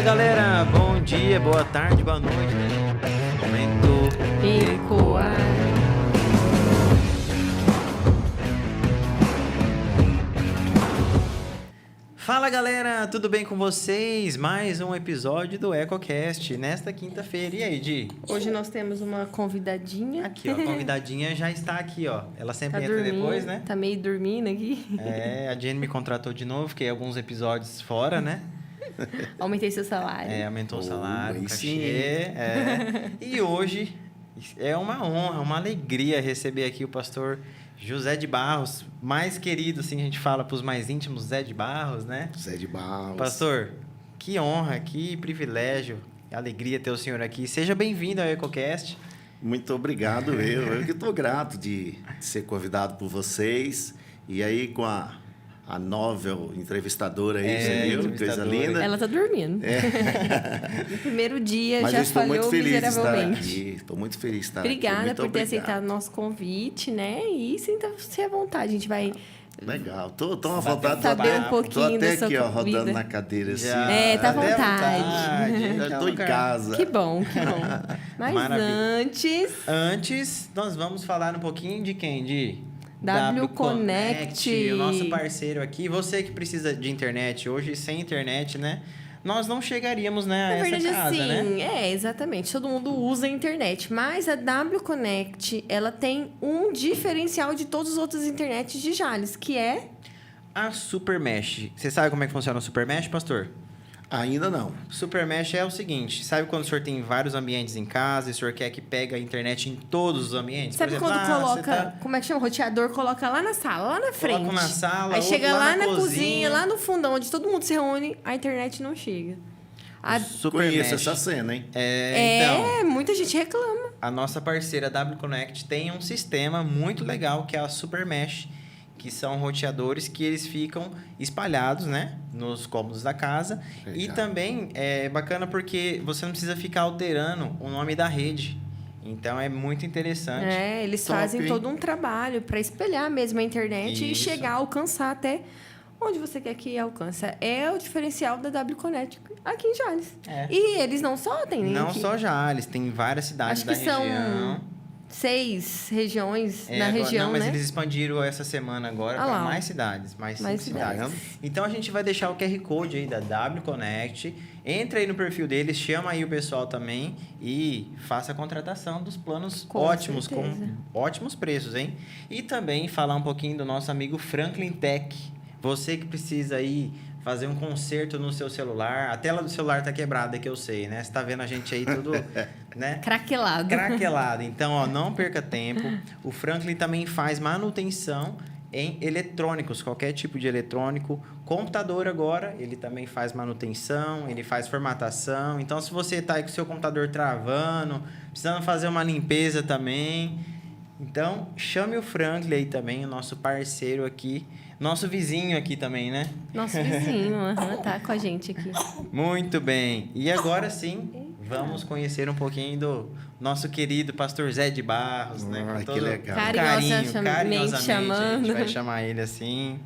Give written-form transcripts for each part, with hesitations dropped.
galera, bom dia, boa tarde, boa noite. Momento Ecoar. Fala galera, tudo bem com vocês? Mais um episódio do EcoCast nesta quinta-feira. E aí, Di? Hoje nós temos uma convidadinha. Aqui, ó, a convidadinha já está aqui, ó. Ela sempre Tá entra dormindo, depois, né? Tá meio dormindo aqui. A Jenny me contratou de novo, fiquei alguns episódios fora, né? Aumentei seu salário. Aumentou o salário, o aí cachê. sim. E hoje é uma honra, uma alegria receber aqui o pastor José de Barros, mais querido, assim, a gente fala para os mais íntimos, Zé de Barros, né? Zé de Barros. Pastor, que honra, que privilégio, que alegria ter o senhor aqui. Seja bem-vindo ao EcoCast. Muito obrigado, eu que estou grato de ser convidado por vocês. E aí com a novel entrevistadora aí, você viu? Coisa entrevistadora. linda. Ela tá dormindo. No primeiro dia Mas já eu estou muito falhou feliz de estar miseravelmente. aqui. Estou muito feliz de estar Obrigada aqui. Muito por ter obrigado. aceitado o nosso convite, né? E sinta-se à vontade. A gente vai... Legal. Tô à vontade. Saber um Tô pouquinho até da sua aqui, ó, rodando vida. na cadeira assim. Tá à até vontade. Já estou em casa. Que bom, que bom. Mas Maravilha. antes... Antes, nós vamos falar um pouquinho de quem? De W Connect. o nosso parceiro aqui. Você que precisa de internet hoje, sem internet, né? Nós não chegaríamos, né, a Na essa verdade, casa, assim, né? Exatamente. Todo mundo usa a internet. Mas a W Connect, ela tem um diferencial de todas as outras internets de Jales, que é... A Super Mesh. Você sabe como é que funciona o Super Mesh, pastor? Ainda não. Super Mesh é o seguinte, sabe quando o senhor tem vários ambientes em casa e o senhor quer que pegue a internet em todos os ambientes? Sabe Por exemplo, quando coloca... você tá- Como é que chama? O roteador coloca lá na sala, lá na frente. Coloca na sala, Aí ou chega lá lá na na cozinha. cozinha, lá no fundão, onde todo mundo se reúne, a internet não chega. Super Conheço Mesh. essa cena, hein? Então, Muita gente reclama. a nossa parceira W Connect tem um sistema muito legal que é a Super Mesh, que são roteadores que eles ficam espalhados, né, nos cômodos da casa. Legal. E também é bacana porque você não precisa ficar alterando o nome da rede. Então é muito interessante. Eles Top, fazem hein? todo um trabalho para espelhar mesmo a internet e Isso. chegar a alcançar até onde você quer que alcance. É o diferencial da W Connect aqui em Jales. É. E eles não só têm Não aqui. só Jales, tem várias cidades Acho da que são região. 6 regiões na Agora- região, não, mas né? eles expandiram essa semana agora Ah para lá. mais cidades, mais 5 cidades. cidades. Então a gente vai deixar o QR Code aí da W Connect. Entra aí no perfil deles, chama aí o pessoal também e faça a contratação dos planos Com ótimos, certeza. com ótimos preços, hein? E também falar um pouquinho do nosso amigo Franklin Tech. Você que precisa aí fazer um conserto no seu celular. A tela do celular tá quebrada, que eu sei, né? Você tá vendo a gente aí tudo, né? Craquelado. Craquelado. Então, ó, não perca tempo. O Franklin também faz manutenção em eletrônicos, qualquer tipo de eletrônico. Computador agora, ele também faz manutenção, ele faz formatação. Então, se você tá aí com o seu computador travando, precisando fazer uma limpeza também, então chame o Franklin aí também, o nosso parceiro aqui, nosso vizinho aqui também, né? Nosso vizinho, tá com a gente aqui. Muito bem. E agora sim, vamos conhecer um pouquinho do nosso querido pastor Zé de Barros, né? Ah, Com que todo legal. Carinhosamente carinhosamente, a gente chamando. vai chamar ele assim.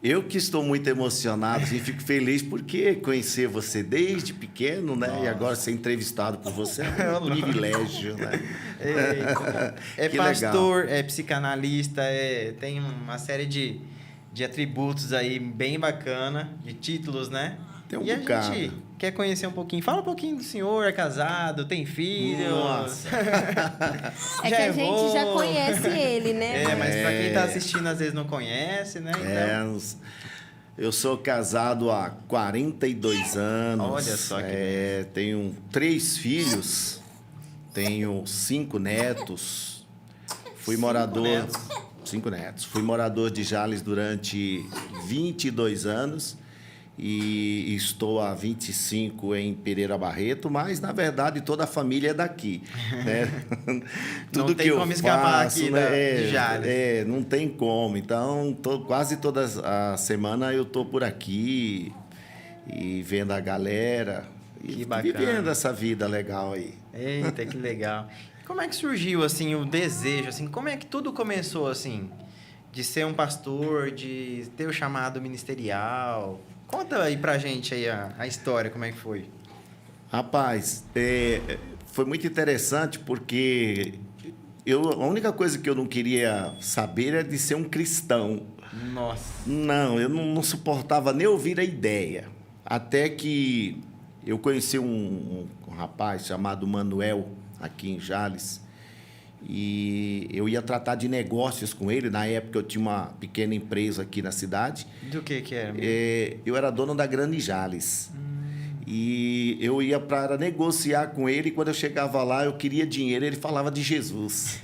Eu que estou muito emocionado, assim, fico feliz porque conhecer você desde pequeno, né? Nossa. E agora ser entrevistado por você é um privilégio, né? É Que pastor, é psicanalista, tem uma série de atributos aí bem bacana, de títulos, né? Tem um e bocado. a gente quer conhecer um pouquinho. Fala um pouquinho do senhor, é casado, tem filhos. Nossa. É que a gente já conhece ele, né? Mas pra quem tá assistindo, às vezes não conhece, né? Então, Eu sou casado há 42 anos. Olha só que tenho 3 filhos, tenho 5 netos. Fui morador... netos. 5 netos. Fui morador de Jales durante 22 anos e estou há 25 em Pereira Barreto, mas, na verdade, toda a família é daqui, né? Não tem como escapar aqui de Jales. Não tem como. Então, quase toda a semana eu estou por aqui e vendo a galera Que e bacana. vivendo essa vida legal aí. Eita, que legal. Como é que surgiu, assim, o desejo, assim, como é que tudo começou, assim, de ser um pastor, de ter o chamado ministerial? Conta aí pra gente aí a história, como é que foi. Rapaz, foi muito interessante porque a única coisa que eu não queria saber era de ser um cristão. Nossa. Não, eu não suportava nem ouvir a ideia. Até que eu conheci um rapaz chamado Manuel, aqui em Jales, e eu ia tratar de negócios com ele. Na época eu tinha uma pequena empresa aqui na cidade. Do que era? Eu era dono da Grande Jales. E eu ia para negociar com ele, e quando eu chegava lá, eu queria dinheiro, ele falava de Jesus.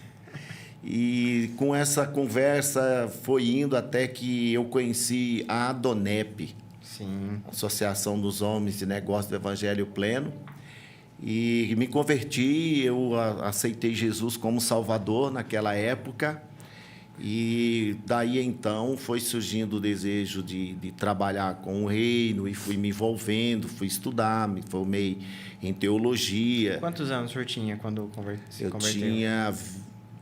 E com essa conversa foi indo até que eu conheci a Adonep, Sim. Associação dos Homens de Negócio do Evangelho Pleno, e me converti. Eu aceitei Jesus como Salvador naquela época, e daí então foi surgindo o desejo de trabalhar com o reino, e fui me envolvendo, fui estudar, me formei em teologia. Quantos anos o senhor tinha quando se converteu? Eu tinha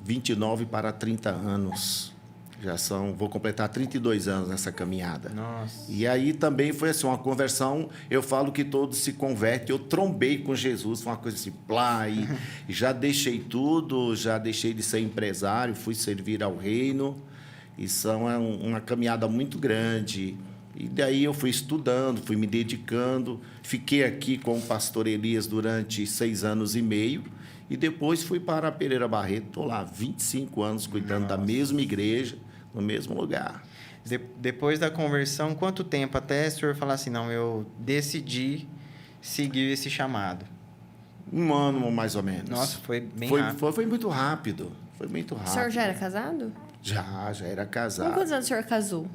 29 para 30 anos. Vou completar 32 anos nessa caminhada. Nossa. E aí também foi assim, uma conversão. Eu falo que todos se convertem. Eu trombei com Jesus, foi uma coisa assim, plá, e já deixei tudo, já deixei de ser empresário, fui servir ao reino. Isso é uma caminhada muito grande. E daí eu fui estudando, fui me dedicando. Fiquei aqui com o pastor Elias durante 6 anos e meio. E depois fui para Pereira Barreto. Estou lá 25 anos cuidando da mesma igreja, no mesmo lugar. Depois da conversão, quanto tempo até o senhor falar assim, não, eu decidi seguir esse chamado? 1 ano, mais ou menos. Nossa, foi bem rápido. Foi muito rápido. Foi muito rápido. O senhor já era casado? Já era Com casado. quantos anos o senhor casou?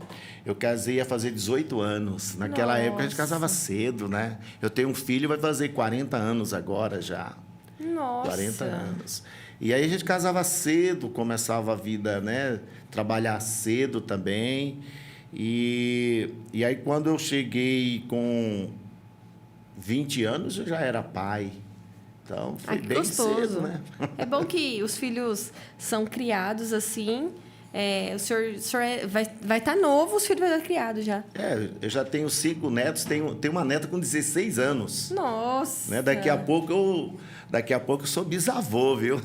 Eu casei a fazer 18 anos. Naquela época a gente casava cedo, né? Eu tenho um filho, vai fazer 40 anos agora já. Nossa. 40 anos. E aí a gente casava cedo, começava a vida, né? Trabalhar cedo também. E aí quando eu cheguei com 20 anos, eu já era pai. Então, foi que bem gostoso. cedo, né? É bom que os filhos são criados assim. O senhor vai estar novo, os filhos vão estar criados já. Eu já tenho 5 netos, tenho uma neta com 16 anos. Nossa! Né? Daqui a pouco eu sou bisavô, viu?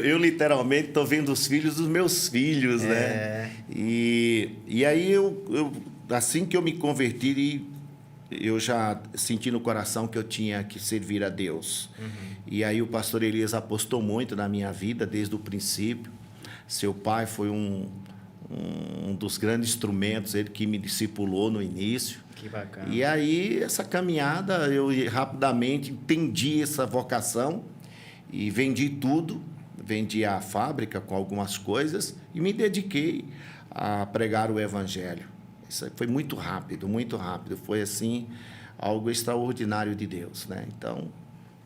Eu literalmente estou vendo os filhos dos meus filhos, né? E aí, assim que eu me converti, eu já senti no coração que eu tinha que servir a Deus. E aí o pastor Elias apostou muito na minha vida desde o princípio. Seu pai foi um dos grandes instrumentos, ele que me discipulou no início. Que bacana. E aí, essa caminhada, eu rapidamente entendi essa vocação e vendi tudo. Vendi a fábrica com algumas coisas e me dediquei a pregar o Evangelho. Isso foi muito rápido, muito rápido. Foi, assim, algo extraordinário de Deus, né? Então,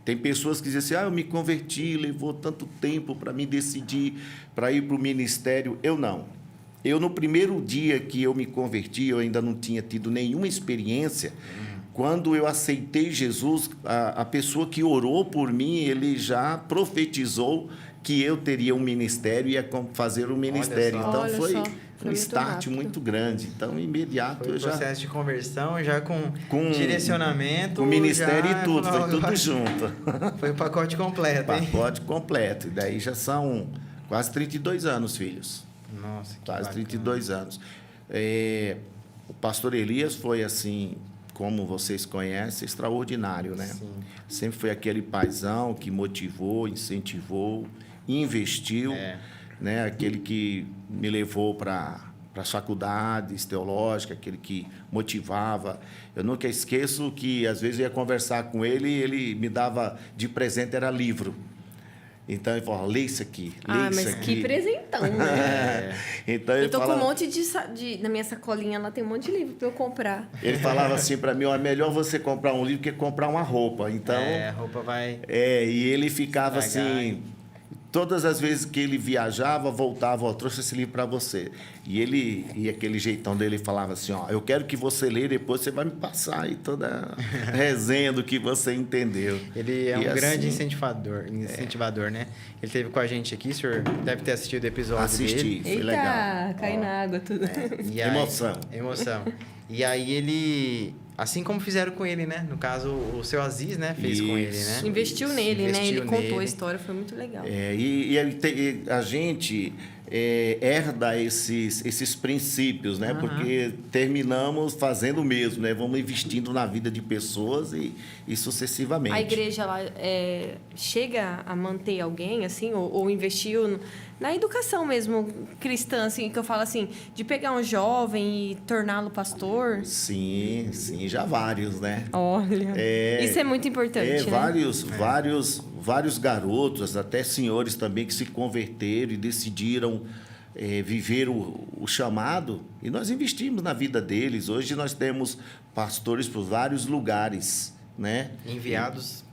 tem pessoas que dizem assim, eu me converti, levou tanto tempo para me decidir para ir para o ministério. Eu não. Eu, no primeiro dia que eu me converti, eu ainda não tinha tido nenhuma experiência. Quando eu aceitei Jesus, a pessoa que orou por mim, ele já profetizou que eu teria um ministério e ia fazer um ministério. Então, foi um start muito grande. Então, imediato, foi eu já... processo de conversão, já com direcionamento. Com ministério já, e tudo, foi tudo junto. Foi o pacote completo, hein? Pacote completo. E daí já são quase 32 anos, filhos. Nossa, que quase bacana. 32 anos. O pastor Elias foi, assim, como vocês conhecem, extraordinário, né? Sim. Sempre foi aquele paizão que motivou, incentivou, investiu, né? Aquele que me levou para as faculdades teológicas, aquele que motivava. Eu nunca esqueço que, às vezes, eu ia conversar com ele e ele me dava de presente, era livro. Então, ele falou, lê isso aqui, lê isso aqui. Mas que presentão, né? Então, eu tô com um monte na minha sacolinha, lá tem um monte de livro para eu comprar. Ele falava assim para mim, é melhor você comprar um livro que comprar uma roupa. Então, a roupa vai... e ele ficava assim, todas as vezes que ele viajava, voltava, ó, trouxe esse livro para você. E aquele jeitão dele falava assim, ó, eu quero que você leia, depois você vai me passar aí toda a resenha do que você entendeu. Ele é E um grande assim, incentivador, né? Ele esteve com a gente aqui, o senhor deve ter assistido o episódio assisti, dele. foi Eita, legal. cai na água tudo. E aí- Emoção. Emoção. E aí ele... Assim como fizeram com ele, né? No caso, o seu Aziz, né? Fez com ele, né? Isso. Investiu nele, né? Investiu Ele contou nele. a história, foi muito legal. E a gente herda esses princípios, né? Aham. Porque terminamos fazendo o mesmo, né? Vamos investindo na vida de pessoas e sucessivamente. A igreja lá chega a manter alguém, assim, ou investiu na educação mesmo cristã, assim, que eu falo assim, de pegar um jovem e torná-lo pastor? Sim, já vários, né? Olha, isso é muito importante, né? Vários garotos, até senhores também, que se converteram e decidiram viver o chamado, e nós investimos na vida deles. Hoje nós temos pastores por vários lugares, né? Enviados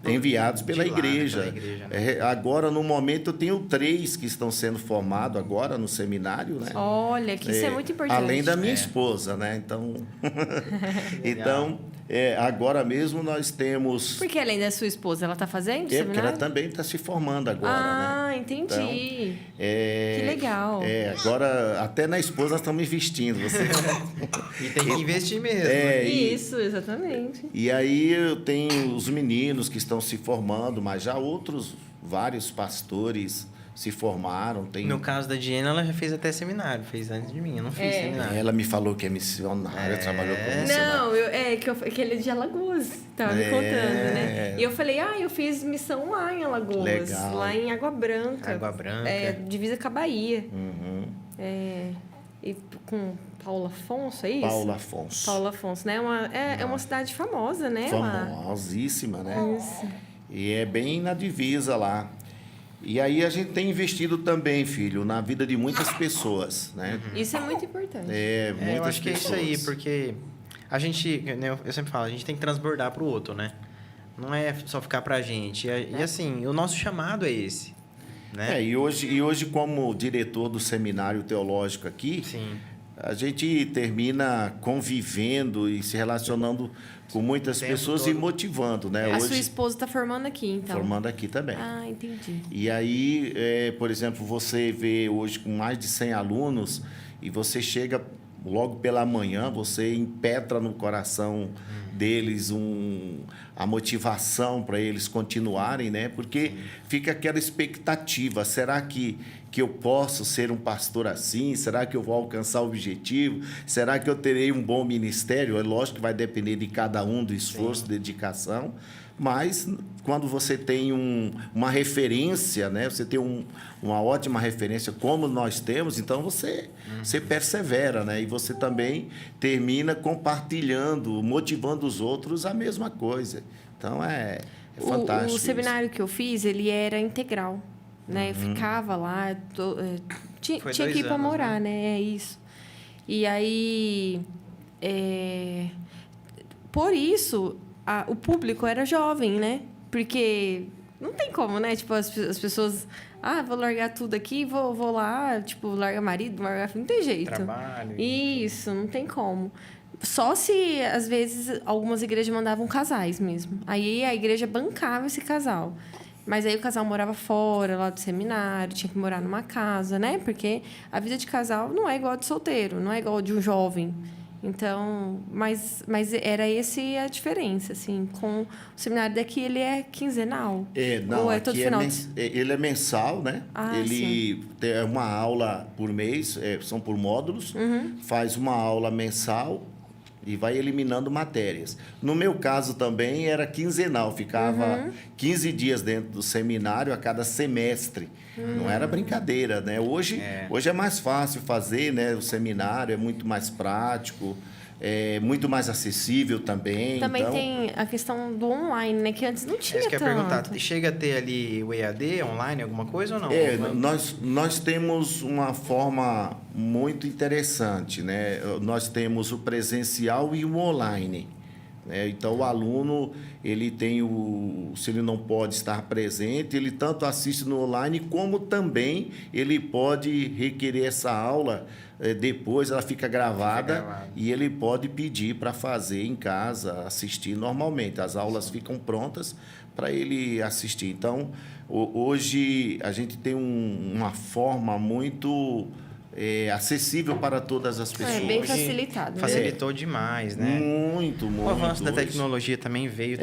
Pela de lá, né? igreja. Pela igreja, né? Agora, no momento, eu tenho 3 que estão sendo formados agora no seminário, né? Olha, que isso é muito importante. Além da minha esposa, né? Então, agora mesmo nós temos... Porque além da sua esposa, ela está fazendo porque ela seminário? também está se formando agora, né? Entendi. Então, que legal. Agora, até na esposa nós estamos investindo. E tem que investir mesmo. né? Isso, exatamente. E aí eu tenho os meninos que estão se formando, mas já vários pastores se formaram. No caso da Diana, ela já fez até seminário. Fez antes de mim. Eu não fiz seminário. Ela me falou que é missionária, trabalhou com missionário. Não, que ele é de Alagoas, tava me contando, né? E eu falei, eu fiz missão lá em Alagoas, Legal. lá em Água Branca. Água Branca. Divisa com a Bahia. Uhum. E com Paulo Afonso, é isso? Paulo Afonso. né? É uma cidade famosa, né? lá? Famosíssima, né? Isso. E é bem na divisa lá. E aí a gente tem investido também, filho, na vida de muitas pessoas, né? Isso é muito importante. Muitas eu acho que é isso aí, pessoas. porque a gente, né, eu sempre falo, a gente tem que transbordar pro outro, né? Não é só ficar pra gente. E assim, o nosso chamado é esse, né? E hoje, como diretor do seminário teológico aqui, Sim. a gente termina convivendo e se relacionando com muitas tempo pessoas todo. e motivando, né? A Hoje, sua esposa está formando aqui, então. formando aqui também. Entendi. E aí, por exemplo, você vê hoje com mais de 100 alunos e você chega logo pela manhã, você impetra no coração deles a motivação para eles continuarem, né? Porque fica aquela expectativa, será que eu posso ser um pastor assim? Será que eu vou alcançar o objetivo? Será que eu terei um bom ministério? É lógico que vai depender de cada um, do esforço, dedicação, mas quando você tem uma referência, né? Você tem uma ótima referência como nós temos, então você persevera, né? E você também termina compartilhando, motivando os outros a mesma coisa. Então é fantástico. O seminário que eu fiz, ele era integral, né? Eu ficava lá, tinha Foi que ir 2 para anos, morar, né? É isso. E aí, por isso, o público era jovem, né? Porque não tem como, né? Tipo, as pessoas... vou largar tudo aqui, vou lá, tipo, larga marido, larga filho. Não tem jeito. Trabalho. Isso, não tem como. Só se, às vezes, algumas igrejas mandavam casais mesmo. Aí a igreja bancava esse casal. Mas aí o casal morava fora, lá do seminário, tinha que morar numa casa, né? Porque a vida de casal não é igual a de solteiro, não é igual a de um jovem. Então, mas era essa a diferença, assim. Com o seminário daqui, ele é quinzenal. Não, ou é aqui todo final? ele é mensal, né? Ele tem uma aula por mês, são por módulos, faz uma aula mensal e vai eliminando matérias. No meu caso também era quinzenal, ficava 15 dias dentro do seminário a cada semestre. Não era brincadeira, né? Hoje é mais fácil fazer, né? O seminário é muito mais prático, é muito mais acessível também. Também então... tem a questão do online, né? Que antes não tinha Isso que eu ia tanto. perguntar, chega a ter ali o EAD online, alguma coisa ou não? Nós temos uma forma muito interessante, né? Nós temos o presencial e o online, né? Então, o aluno, ele tem se ele não pode estar presente, ele tanto assiste no online, como também ele pode requerer essa aula, depois ela fica gravada e ele pode pedir para fazer em casa, assistir normalmente. As aulas ficam prontas para ele assistir. Então, hoje a gente tem uma forma muito acessível para todas as pessoas. É bem facilitado. Facilitou demais, né? Muito. O avanço da tecnologia também veio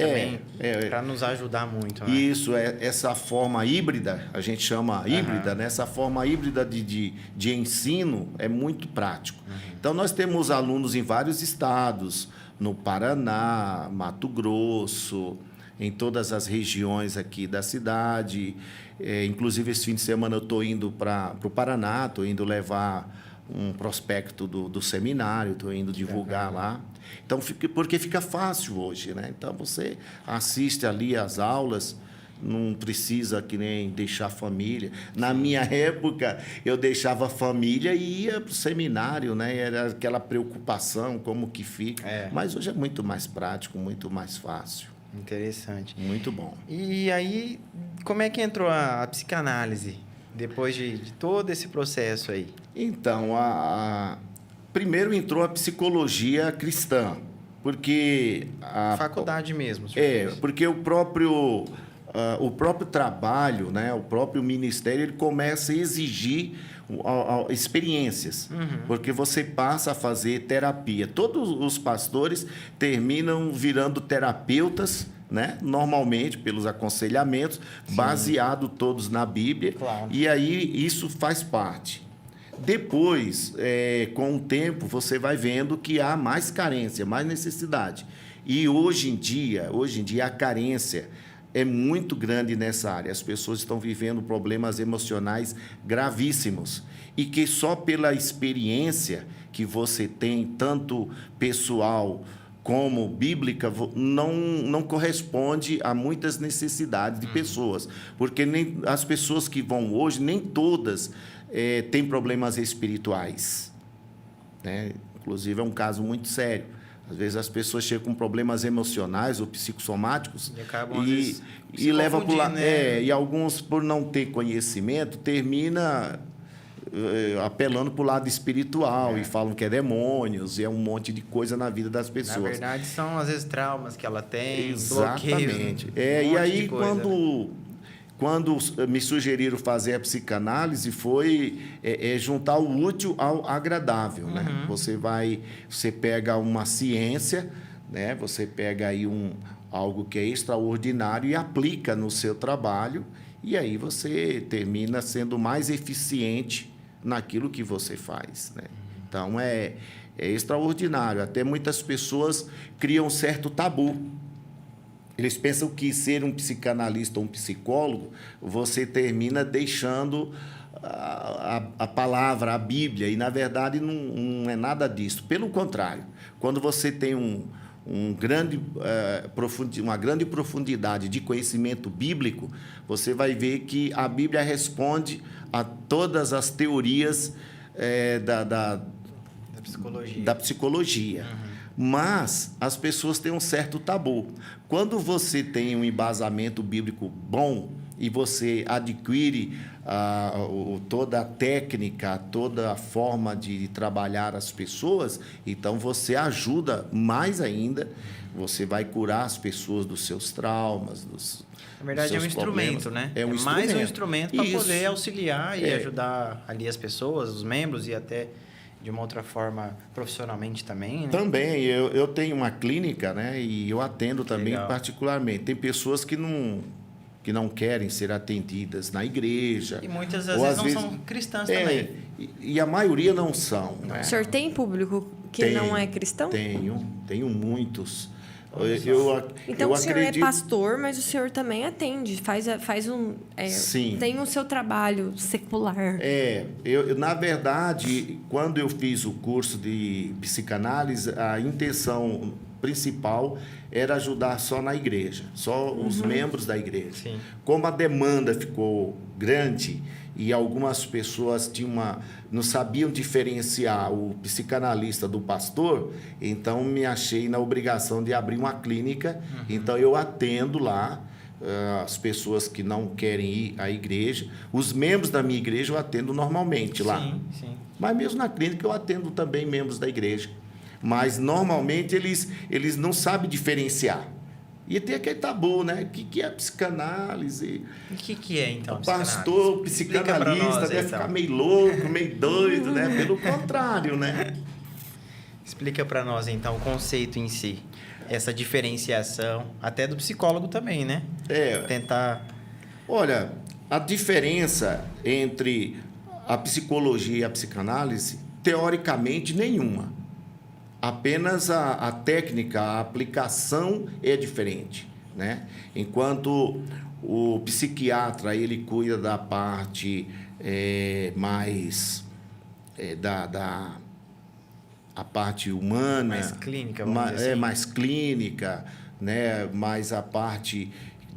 para nos ajudar muito, né? Isso, essa forma híbrida, a gente chama híbrida, né? Essa forma híbrida de ensino é muito prático. Então, nós temos alunos em vários estados, no Paraná, Mato Grosso, em todas as regiões aqui da cidade. Inclusive, esse fim de semana eu estou indo para o Paraná, estou indo levar um prospecto do seminário, estou indo divulgar lá. Então, porque fica fácil hoje, né? Então, você assiste ali as aulas, não precisa que nem deixar a família. Na minha época, eu deixava a família e ia para o seminário, né? Era aquela preocupação, como que fica. Mas hoje é muito mais prático, muito mais fácil. Interessante. Muito bom. E aí, como é que entrou a psicanálise depois de todo esse processo aí? Então, primeiro entrou a psicologia cristã, porque... Faculdade mesmo. Porque o próprio trabalho, né, o próprio ministério, ele começa a exigir experiências, porque você passa a fazer terapia. Todos os pastores terminam virando terapeutas, né, normalmente pelos aconselhamentos, baseado todos na Bíblia, e aí isso faz parte. Depois, com o tempo, você vai vendo que há mais carência, mais necessidade. E hoje em dia a carência é muito grande nessa área. As pessoas estão vivendo problemas emocionais gravíssimos e que só pela experiência que você tem, tanto pessoal como bíblica, não corresponde a muitas necessidades de pessoas. Porque nem as pessoas que vão hoje, nem todas têm problemas espirituais, né? Inclusive, é um caso muito sério. Às vezes as pessoas chegam com problemas emocionais ou psicossomáticos e levam para lá. Né? E alguns, por não ter conhecimento, termina apelando para o lado espiritual e falam que é demônios e é um monte de coisa na vida das pessoas. Na verdade, são às vezes traumas que ela tem, exatamente. bloqueios. E aí, quando me sugeriram fazer a psicanálise, foi juntar o útil ao agradável, né? Você pega uma ciência, né? Você pega aí algo que é extraordinário e aplica no seu trabalho, e aí você termina sendo mais eficiente naquilo que você faz, né? Então, é extraordinário. Até muitas pessoas criam um certo tabu. Eles pensam que ser um psicanalista ou um psicólogo, você termina deixando a palavra, a Bíblia, e, na verdade, não é nada disso. Pelo contrário, quando você tem uma grande profundidade de conhecimento bíblico, você vai ver que a Bíblia responde a todas as teorias da psicologia. Mas as pessoas têm um certo tabu. Quando você tem um embasamento bíblico bom e você adquire toda a técnica, toda a forma de trabalhar as pessoas, então você ajuda mais ainda, você vai curar as pessoas dos seus traumas, na verdade, é um instrumento, né? É mais um instrumento para poder auxiliar e ajudar ali as pessoas, os membros e até de uma outra forma profissionalmente também, né? Também. Eu tenho uma clínica, né? E eu atendo também particularmente. Tem pessoas que não querem ser atendidas na igreja. E muitas vezes não são cristãs também. E a maioria não são. Né? O senhor tem público que não é cristão? Tenho muitos. Então, o senhor é pastor, mas o senhor também atende, Sim. Tem o seu trabalho secular. Na verdade, quando eu fiz o curso de psicanálise, a intenção principal era ajudar só na igreja, só os membros da igreja. Sim. Como a demanda ficou grande e algumas pessoas não sabiam diferenciar o psicanalista do pastor, então me achei na obrigação de abrir uma clínica. Então eu atendo lá as pessoas que não querem ir à igreja. Os membros da minha igreja eu atendo normalmente lá. Sim. Mas mesmo na clínica eu atendo também membros da igreja. Mas normalmente eles não sabem diferenciar. E tem aquele tabu, né? O que é psicanálise? O que é, então, Pastor, psicanalista, deve ficar meio louco, meio doido, né? Pelo contrário, né? Explica para nós, então, o conceito em si. Essa diferenciação, até do psicólogo também, né? Tentar... Olha, a diferença entre a psicologia e a psicanálise, teoricamente, nenhuma. Apenas a técnica, a aplicação é diferente, né? Enquanto o psiquiatra, ele cuida da parte mais a parte humana, mais clínica, vamos dizer assim. mais clínica, né? Mais a parte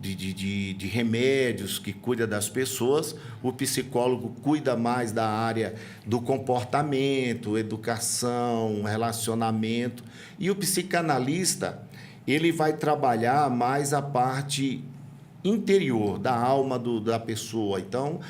de remédios, que cuida das pessoas. O psicólogo cuida mais da área do comportamento, educação, relacionamento. E o psicanalista, ele vai trabalhar mais a parte interior, da alma da pessoa. Então,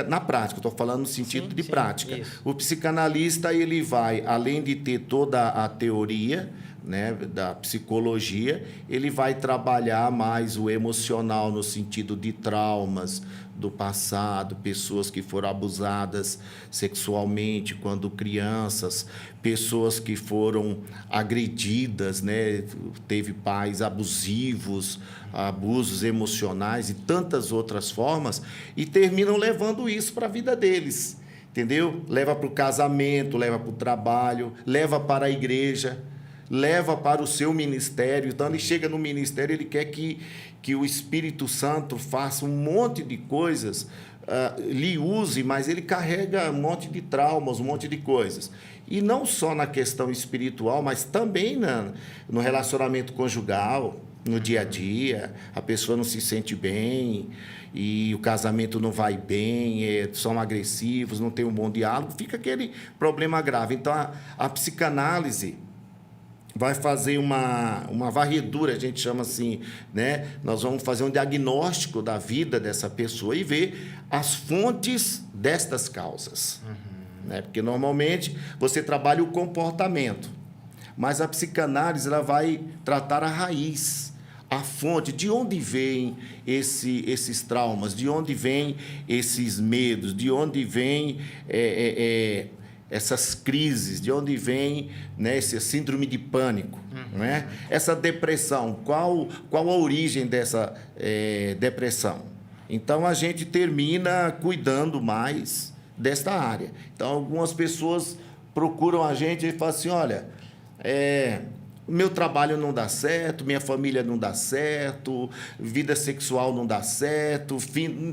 na prática, estou falando no sentido de prática. Isso. O psicanalista, ele vai, além de ter toda a teoria, né, da psicologia, ele vai trabalhar mais o emocional no sentido de traumas do passado, pessoas que foram abusadas sexualmente quando crianças, pessoas que foram agredidas, né, teve pais abusivos, abusos emocionais e tantas outras formas, e terminam levando isso para a vida deles, entendeu? Leva para o casamento, leva para o trabalho, leva para a igreja, leva para o seu ministério. Então, ele chega no ministério, ele quer que o Espírito Santo faça um monte de coisas, lhe use, mas ele carrega um monte de traumas, um monte de coisas. E não só na questão espiritual, mas também no relacionamento conjugal, no dia a dia. A pessoa não se sente bem e o casamento não vai bem, são agressivos, não tem um bom diálogo, fica aquele problema grave. Então, a psicanálise vai fazer uma varredura, a gente chama assim, né? Nós vamos fazer um diagnóstico da vida dessa pessoa e ver as fontes destas causas. Né? Porque, normalmente, você trabalha o comportamento, mas a psicanálise ela vai tratar a raiz, a fonte, de onde vêm esses traumas, de onde vêm esses medos, de onde vêm essas crises, de onde vem, né, esse síndrome de pânico, né? Essa depressão, qual a origem dessa depressão? Então, a gente termina cuidando mais desta área. Então, algumas pessoas procuram a gente e falam assim, olha, meu trabalho não dá certo, minha família não dá certo, vida sexual não dá certo,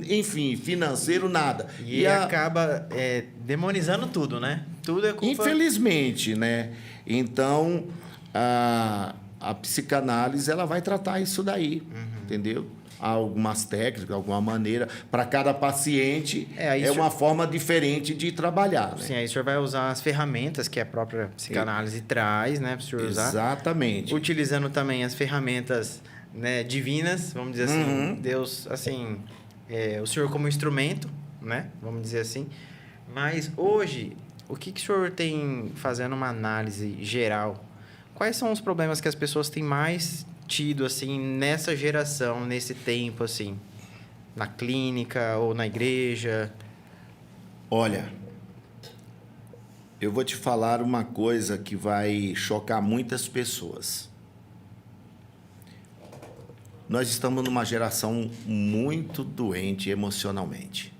enfim, financeiro, nada. E acaba demonizando tudo, né? Tudo é culpa... Infelizmente, né? Então, a psicanálise ela vai tratar isso daí, entendeu? Há algumas técnicas, de alguma maneira, para cada paciente uma forma diferente de trabalhar. Né? Sim, aí o senhor vai usar as ferramentas que a própria psicanálise traz, né, para o senhor usar. Exatamente. Utilizando também as ferramentas, né, divinas, vamos dizer assim, Deus, assim, o senhor como instrumento, né, vamos dizer assim. Mas hoje, o que o senhor tem, fazendo uma análise geral, quais são os problemas que as pessoas têm mais tido, assim, nessa geração, nesse tempo, assim, na clínica ou na igreja? Olha, eu vou te falar uma coisa que vai chocar muitas pessoas. Nós estamos numa geração muito doente emocionalmente.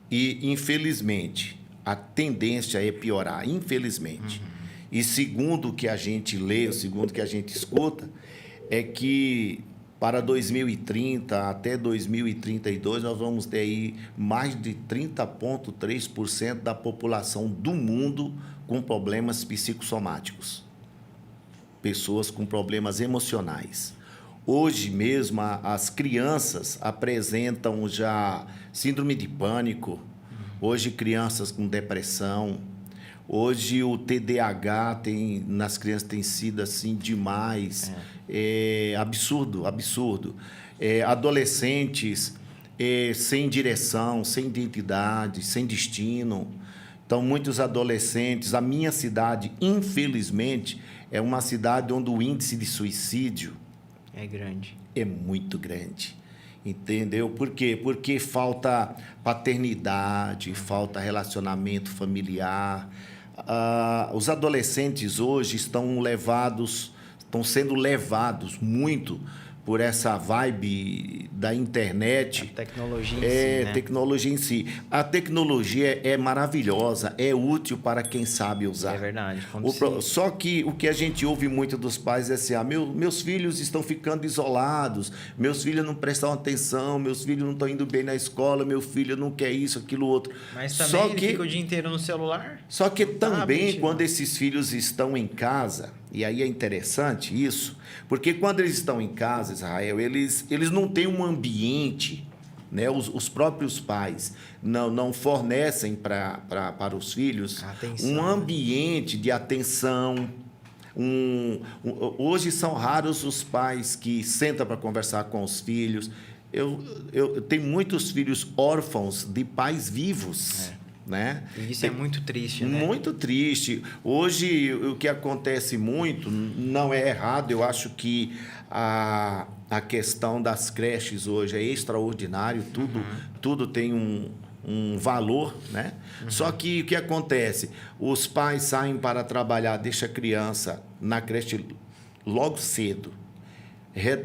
E, infelizmente, a tendência é piorar, infelizmente. E segundo o que a gente lê, segundo o que a gente escuta, é que para 2030 até 2032 nós vamos ter aí mais de 30,3% da população do mundo com problemas psicossomáticos. Pessoas com problemas emocionais. Hoje mesmo, as crianças apresentam já síndrome de pânico. Hoje, crianças com depressão. Hoje, o TDAH nas crianças tem sido assim demais. Absurdo, absurdo. Adolescentes sem direção, sem identidade, sem destino. Então, muitos adolescentes... A minha cidade, infelizmente, é uma cidade onde o índice de suicídio... É grande. É muito grande. Entendeu? Por quê? Porque falta paternidade, falta relacionamento familiar. Os adolescentes hoje estão sendo levados muito por essa vibe da internet. A tecnologia em si, né? Tecnologia em si. A tecnologia é maravilhosa, é útil para quem sabe usar. É verdade. Só que o que a gente ouve muito dos pais é assim, meus filhos estão ficando isolados, meus filhos não prestam atenção, meus filhos não estão indo bem na escola, meu filho não quer isso, aquilo, outro. Mas também ele fica o dia inteiro no celular? Só que também, tablet, quando esses filhos estão em casa, e aí é interessante isso, porque quando eles estão em casa, Israel, eles não têm um ambiente, né? Os próprios pais não fornecem para os filhos um ambiente de atenção. Hoje são raros os pais que sentam para conversar com os filhos. Eu tenho muitos filhos órfãos de pais vivos. Né? E isso é muito triste, né? Muito triste. Hoje, o que acontece muito, não é errado, eu acho que a questão das creches hoje é extraordinário, tudo tem um valor, né? Só que o que acontece? Os pais saem para trabalhar, deixam a criança na creche logo cedo,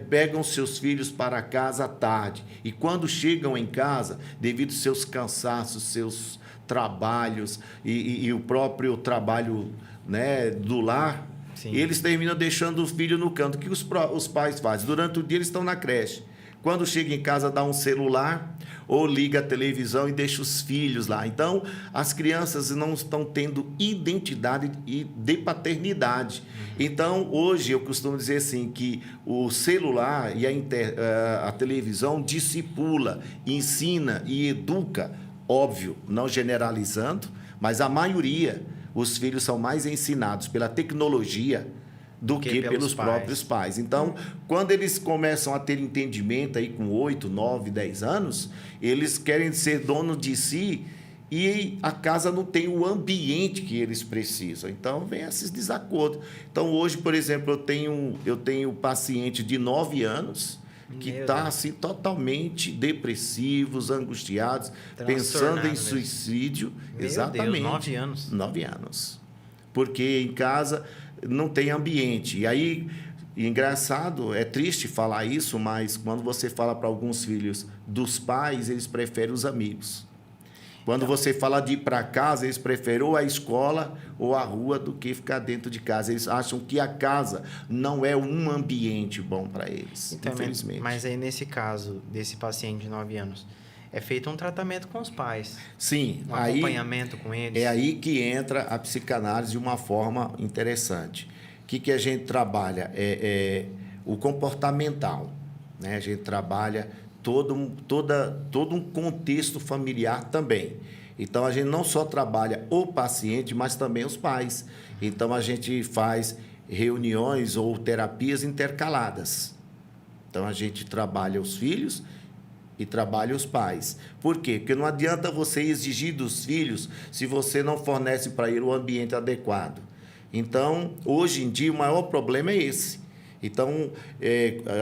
pegam seus filhos para casa à tarde, e quando chegam em casa, devido aos seus cansaços, seus trabalhos e o próprio trabalho, né, do lar, sim, eles terminam deixando o filho no canto. O que os pais fazem? Durante o dia eles estão na creche. Quando chega em casa, dá um celular ou liga a televisão e deixa os filhos lá. Então, as crianças não estão tendo identidade de paternidade. Então, hoje, eu costumo dizer assim, que o celular e a televisão discipula, ensina e educa. Óbvio, não generalizando, mas a maioria, os filhos são mais ensinados pela tecnologia do que pelos próprios pais. Então, quando eles começam a ter entendimento aí com 8, 9, 10 anos, eles querem ser donos de si e a casa não tem o ambiente que eles precisam. Então, vem esses desacordos. Então, hoje, por exemplo, eu tenho paciente de 9 anos que está assim, totalmente depressivos, angustiados, pensando em suicídio. Exatamente. Deus, 9 anos. 9 anos. Porque em casa não tem ambiente. E aí, engraçado, é triste falar isso, mas quando você fala para alguns filhos dos pais, eles preferem os amigos. Quando você fala de ir para casa, eles preferem ou a escola ou a rua do que ficar dentro de casa. Eles acham que a casa não é um ambiente bom para eles, então, infelizmente. Mas aí, nesse caso desse paciente de 9 anos, é feito um tratamento com os pais. Sim. Um acompanhamento com eles. É aí que entra a psicanálise de uma forma interessante. O que a gente trabalha? O comportamental, né? A gente trabalha todo um contexto familiar também. Então, a gente não só trabalha o paciente, mas também os pais. Então, a gente faz reuniões ou terapias intercaladas. Então, a gente trabalha os filhos e trabalha os pais. Por quê? Porque não adianta você exigir dos filhos se você não fornece para ele o ambiente adequado. Então, hoje em dia, o maior problema é esse. Então,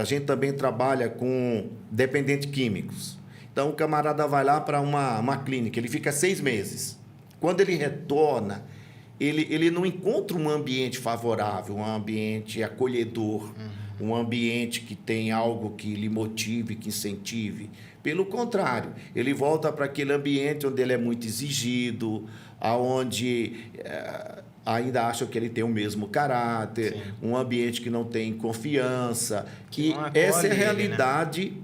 a gente também trabalha com dependentes químicos. Então, o camarada vai lá para uma clínica, ele fica 6 meses. Quando ele retorna, ele não encontra um ambiente favorável, um ambiente acolhedor, um ambiente que tem algo que lhe motive, que incentive. Pelo contrário, ele volta para aquele ambiente onde ele é muito exigido, onde ainda acham que ele tem o mesmo caráter, sim, um ambiente que não tem confiança. Que essa é a realidade, né?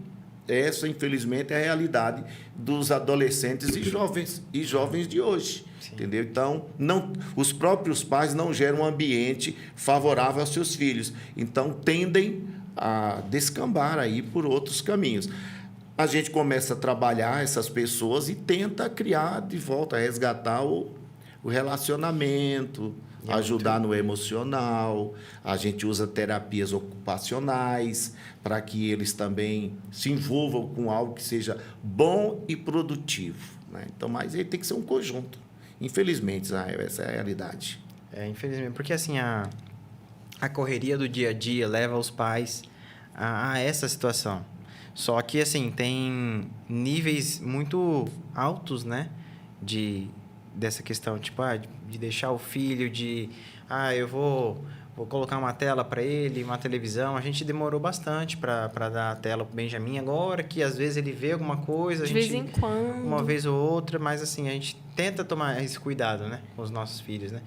Essa, infelizmente, é a realidade dos adolescentes e jovens de hoje. Sim. Entendeu? Então, os próprios pais não geram um ambiente favorável aos seus filhos. Então, tendem a descambar aí por outros caminhos. A gente começa a trabalhar essas pessoas e tenta criar de volta, resgatar o relacionamento, ajudar no emocional. A gente usa terapias ocupacionais para que eles também se envolvam com algo que seja bom e produtivo, né? Então, mas ele tem que ser um conjunto. Infelizmente, essa é a realidade. Infelizmente, porque assim, a correria do dia a dia leva os pais a essa situação. Só que, assim, tem níveis muito altos, né? Dessa questão, tipo, de deixar o filho, eu vou colocar uma tela para ele, uma televisão. A gente demorou bastante para dar a tela pro Benjamin. Agora que, às vezes, ele vê alguma coisa... De vez em quando. Uma vez ou outra, mas, assim, a gente tenta tomar esse cuidado, né? Com os nossos filhos, né?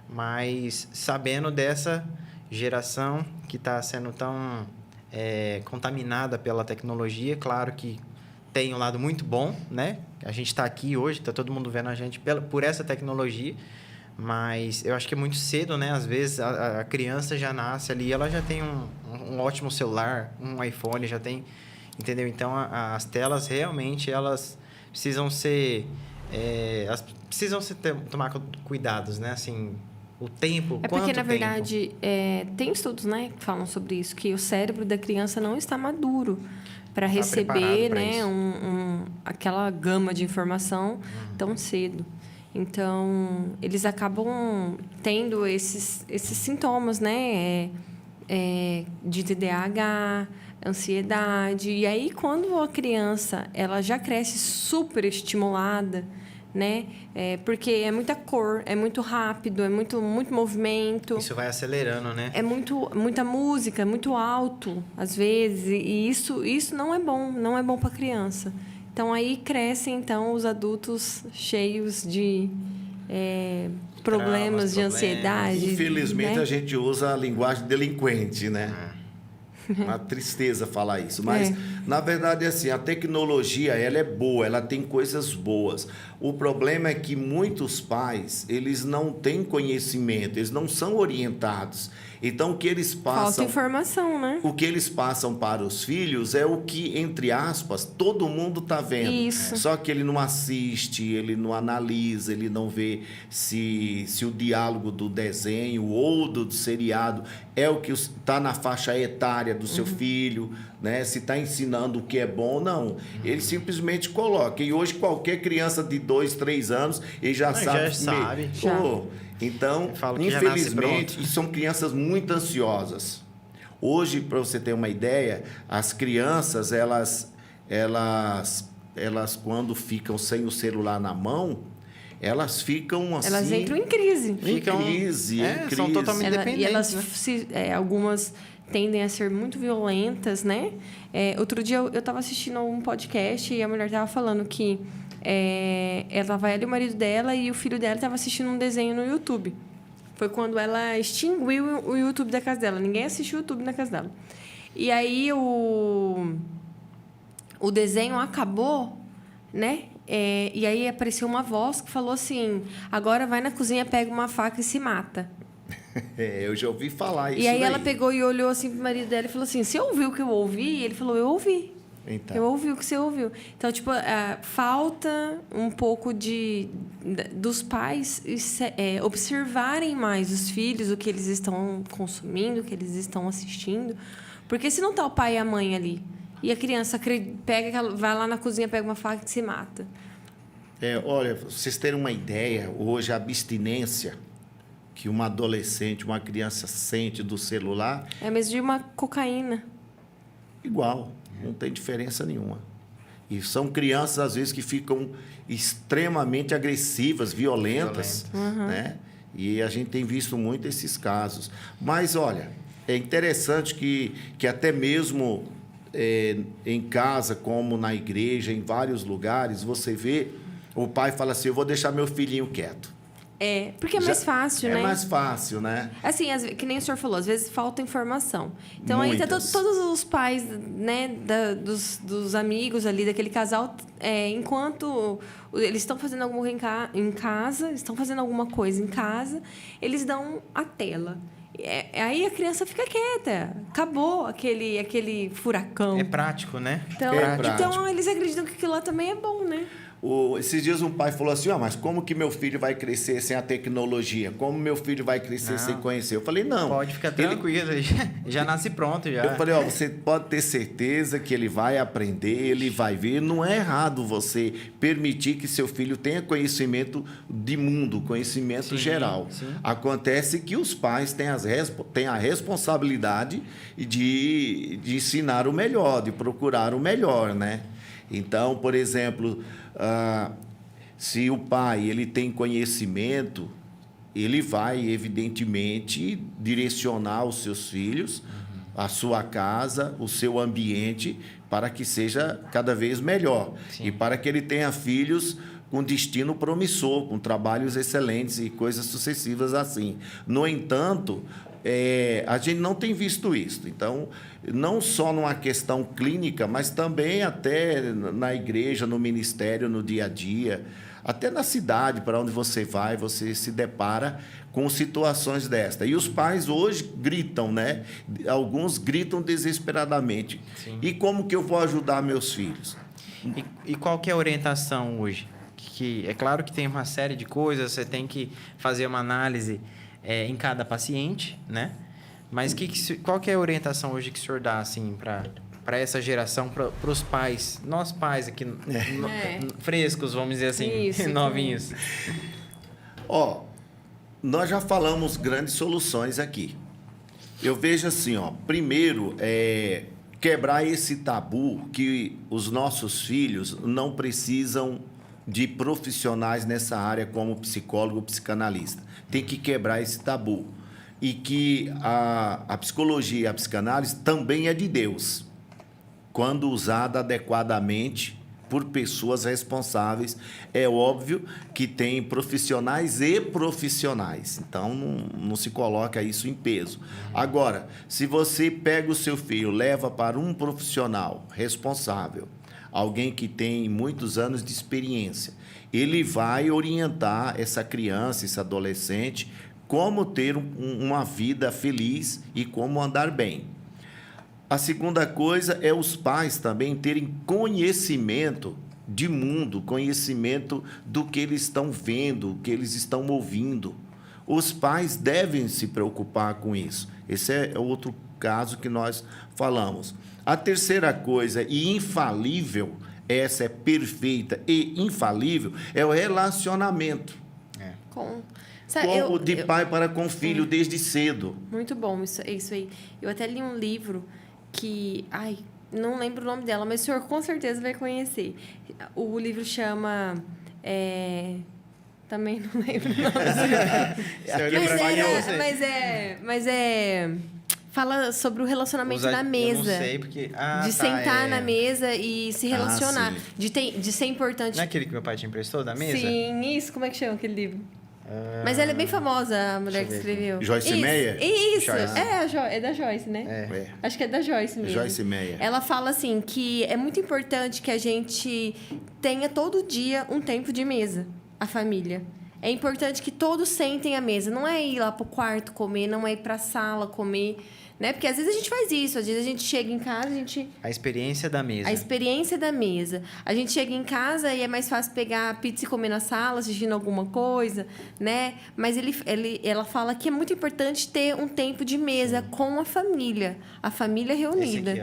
Mas sabendo dessa geração que está sendo tão contaminada pela tecnologia, claro que tem um lado muito bom, né? A gente está aqui hoje, está todo mundo vendo a gente por essa tecnologia, mas eu acho que é muito cedo, né? Às vezes a criança já nasce ali, ela já tem um ótimo celular, um iPhone, já tem, entendeu? Então as telas realmente elas precisam ser tomar cuidados, né? Assim, o tempo, porque, na verdade, tem estudos, né, que falam sobre isso, que o cérebro da criança não está maduro para receber, né, aquela gama de informação tão cedo. Então, eles acabam tendo esses sintomas, né, de TDAH, ansiedade. E aí, quando a criança ela já cresce super estimulada, né? Porque é muita cor, é muito rápido, é muito movimento. Isso vai acelerando, né? É muita música, é muito alto, às vezes. E isso não é bom para a criança. Então, aí crescem, então, os adultos cheios de problemas de ansiedade. Infelizmente, né? a gente usa a linguagem delinquente, né? Uma tristeza falar isso, mas na verdade assim, a tecnologia ela é boa, ela tem coisas boas. O problema é que muitos pais, eles não têm conhecimento, eles não são orientados. Então o que eles passam, falta informação, né? O que eles passam para os filhos é o que, entre aspas, todo mundo está vendo. Isso. Só que ele não assiste, ele não analisa, ele não vê se o diálogo do desenho ou do seriado é o que está na faixa etária do seu filho, né? Se está ensinando o que é bom ou não. Ele simplesmente coloca. E hoje qualquer criança de 2, 3 anos, ele já sabe. Já sabe. Então, infelizmente, são crianças muito ansiosas. Hoje, para você ter uma ideia, as crianças, elas quando ficam sem o celular na mão, elas ficam assim... Elas entram em crise. Em crise. São totalmente dependentes. E elas, né? algumas tendem a ser muito violentas, né? Outro dia eu estava assistindo um podcast e a mulher estava falando que ela vai ali, o marido dela e o filho dela estava assistindo um desenho no YouTube. Foi quando ela extinguiu o YouTube da casa dela. Ninguém assiste o YouTube na casa dela. E aí o desenho acabou, né? E aí apareceu uma voz que falou assim: agora vai na cozinha, pega uma faca e se mata. Eu já ouvi falar isso. E aí ela pegou e olhou assim pro marido dela e falou assim: você ouviu o que eu ouvi? E ele falou: eu ouvi. Então. Eu ouvi o que você ouviu. Então, tipo, falta um pouco dos pais observarem mais os filhos, o que eles estão consumindo, o que eles estão assistindo. Porque se não tá o pai e a mãe ali, e a criança vai lá na cozinha, pega uma faca e se mata. Olha, pra vocês terem uma ideia, hoje a abstinência que uma adolescente, uma criança sente do celular... É mesmo de uma cocaína. Igual. Não tem diferença nenhuma. E são crianças, às vezes, que ficam extremamente agressivas, violentas. Né? E a gente tem visto muito esses casos. Mas, olha, é interessante que até mesmo em casa, como na igreja, em vários lugares, você vê, o pai fala assim: eu vou deixar meu filhinho quieto. Porque é mais fácil, né? É mais fácil, né? Assim, que nem o senhor falou, às vezes falta informação. Então, aí tá todos os pais, né, dos amigos ali, daquele casal, enquanto eles estão fazendo alguma coisa em casa, estão fazendo alguma coisa em casa, eles dão a tela. aí a criança fica quieta. Acabou aquele furacão. É prático, né? Então, então, eles acreditam que aquilo lá também é bom, né? Esses dias um pai falou assim, mas como que meu filho vai crescer sem a tecnologia? Como meu filho vai crescer sem conhecer? Eu falei, não. Pode ficar tranquilo, já nasce pronto. Já. Eu falei, você pode ter certeza que ele vai aprender, ele vai ver. Não é errado você permitir que seu filho tenha conhecimento de mundo, conhecimento geral. Sim. Acontece que os pais têm a responsabilidade de ensinar o melhor, de procurar o melhor, né? Então, por exemplo, se o pai ele tem conhecimento, ele vai, evidentemente, direcionar os seus filhos, a sua casa, o seu ambiente, para que seja cada vez melhor. Sim. E para que ele tenha filhos com destino promissor, com trabalhos excelentes e coisas sucessivas assim. No entanto, a gente não tem visto isso. Então, não só numa questão clínica, mas também até na igreja, no ministério, no dia a dia, até na cidade, para onde você vai, você se depara com situações desta. E os pais hoje gritam, né? Alguns gritam desesperadamente. Sim. E como que eu vou ajudar meus filhos? E qual que é a orientação hoje? Que é claro que tem uma série de coisas, você tem que fazer uma análise em cada paciente, né? Mas qual que é a orientação hoje que o senhor dá, assim, para essa geração, para os pais, nós pais aqui, frescos, vamos dizer assim, Isso, novinhos? Nós já falamos grandes soluções aqui. Eu vejo assim, primeiro, quebrar esse tabu que os nossos filhos não precisam de profissionais nessa área como psicólogo ou psicanalista. Tem que quebrar esse tabu. E que a psicologia e a psicanálise também é de Deus, quando usada adequadamente por pessoas responsáveis. É óbvio que tem profissionais e profissionais, então não se coloca isso em peso. Agora, se você pega o seu filho, leva para um profissional responsável, alguém que tem muitos anos de experiência, ele vai orientar essa criança, esse adolescente, como ter uma vida feliz e como andar bem. A segunda coisa é os pais também terem conhecimento de mundo, conhecimento do que eles estão vendo, o que eles estão ouvindo. Os pais devem se preocupar com isso. Esse é outro caso que nós falamos. A terceira coisa, e infalível, essa é perfeita e infalível, é o relacionamento. Pai para com filho desde cedo. Muito bom isso aí. Eu até li um livro que... não lembro o nome dela, mas o senhor com certeza vai conhecer. O livro chama... Também não lembro o nome. Mas fala sobre o relacionamento na mesa. Eu não sei, porque... sentar na mesa e se relacionar. De ser importante. Não é aquele que meu pai te emprestou, da mesa? Sim, isso. Como é que chama aquele livro? Mas ela é bem famosa, a mulher que escreveu. Joyce Meyer? Isso. Joyce. É da Joyce, né? Acho que é da Joyce mesmo. Joyce Meyer. Ela fala assim que é muito importante que a gente tenha todo dia um tempo de mesa, a família. É importante que todos sentem à mesa. Não é ir lá pro quarto comer, não é ir pra sala comer, né? Porque às vezes a gente faz isso. Às vezes a gente chega em casa, A experiência da mesa. A experiência da mesa. A gente chega em casa e é mais fácil pegar a pizza e comer na sala, assistindo alguma coisa, né? Mas ela fala que é muito importante ter um tempo de mesa com a família reunida. Esse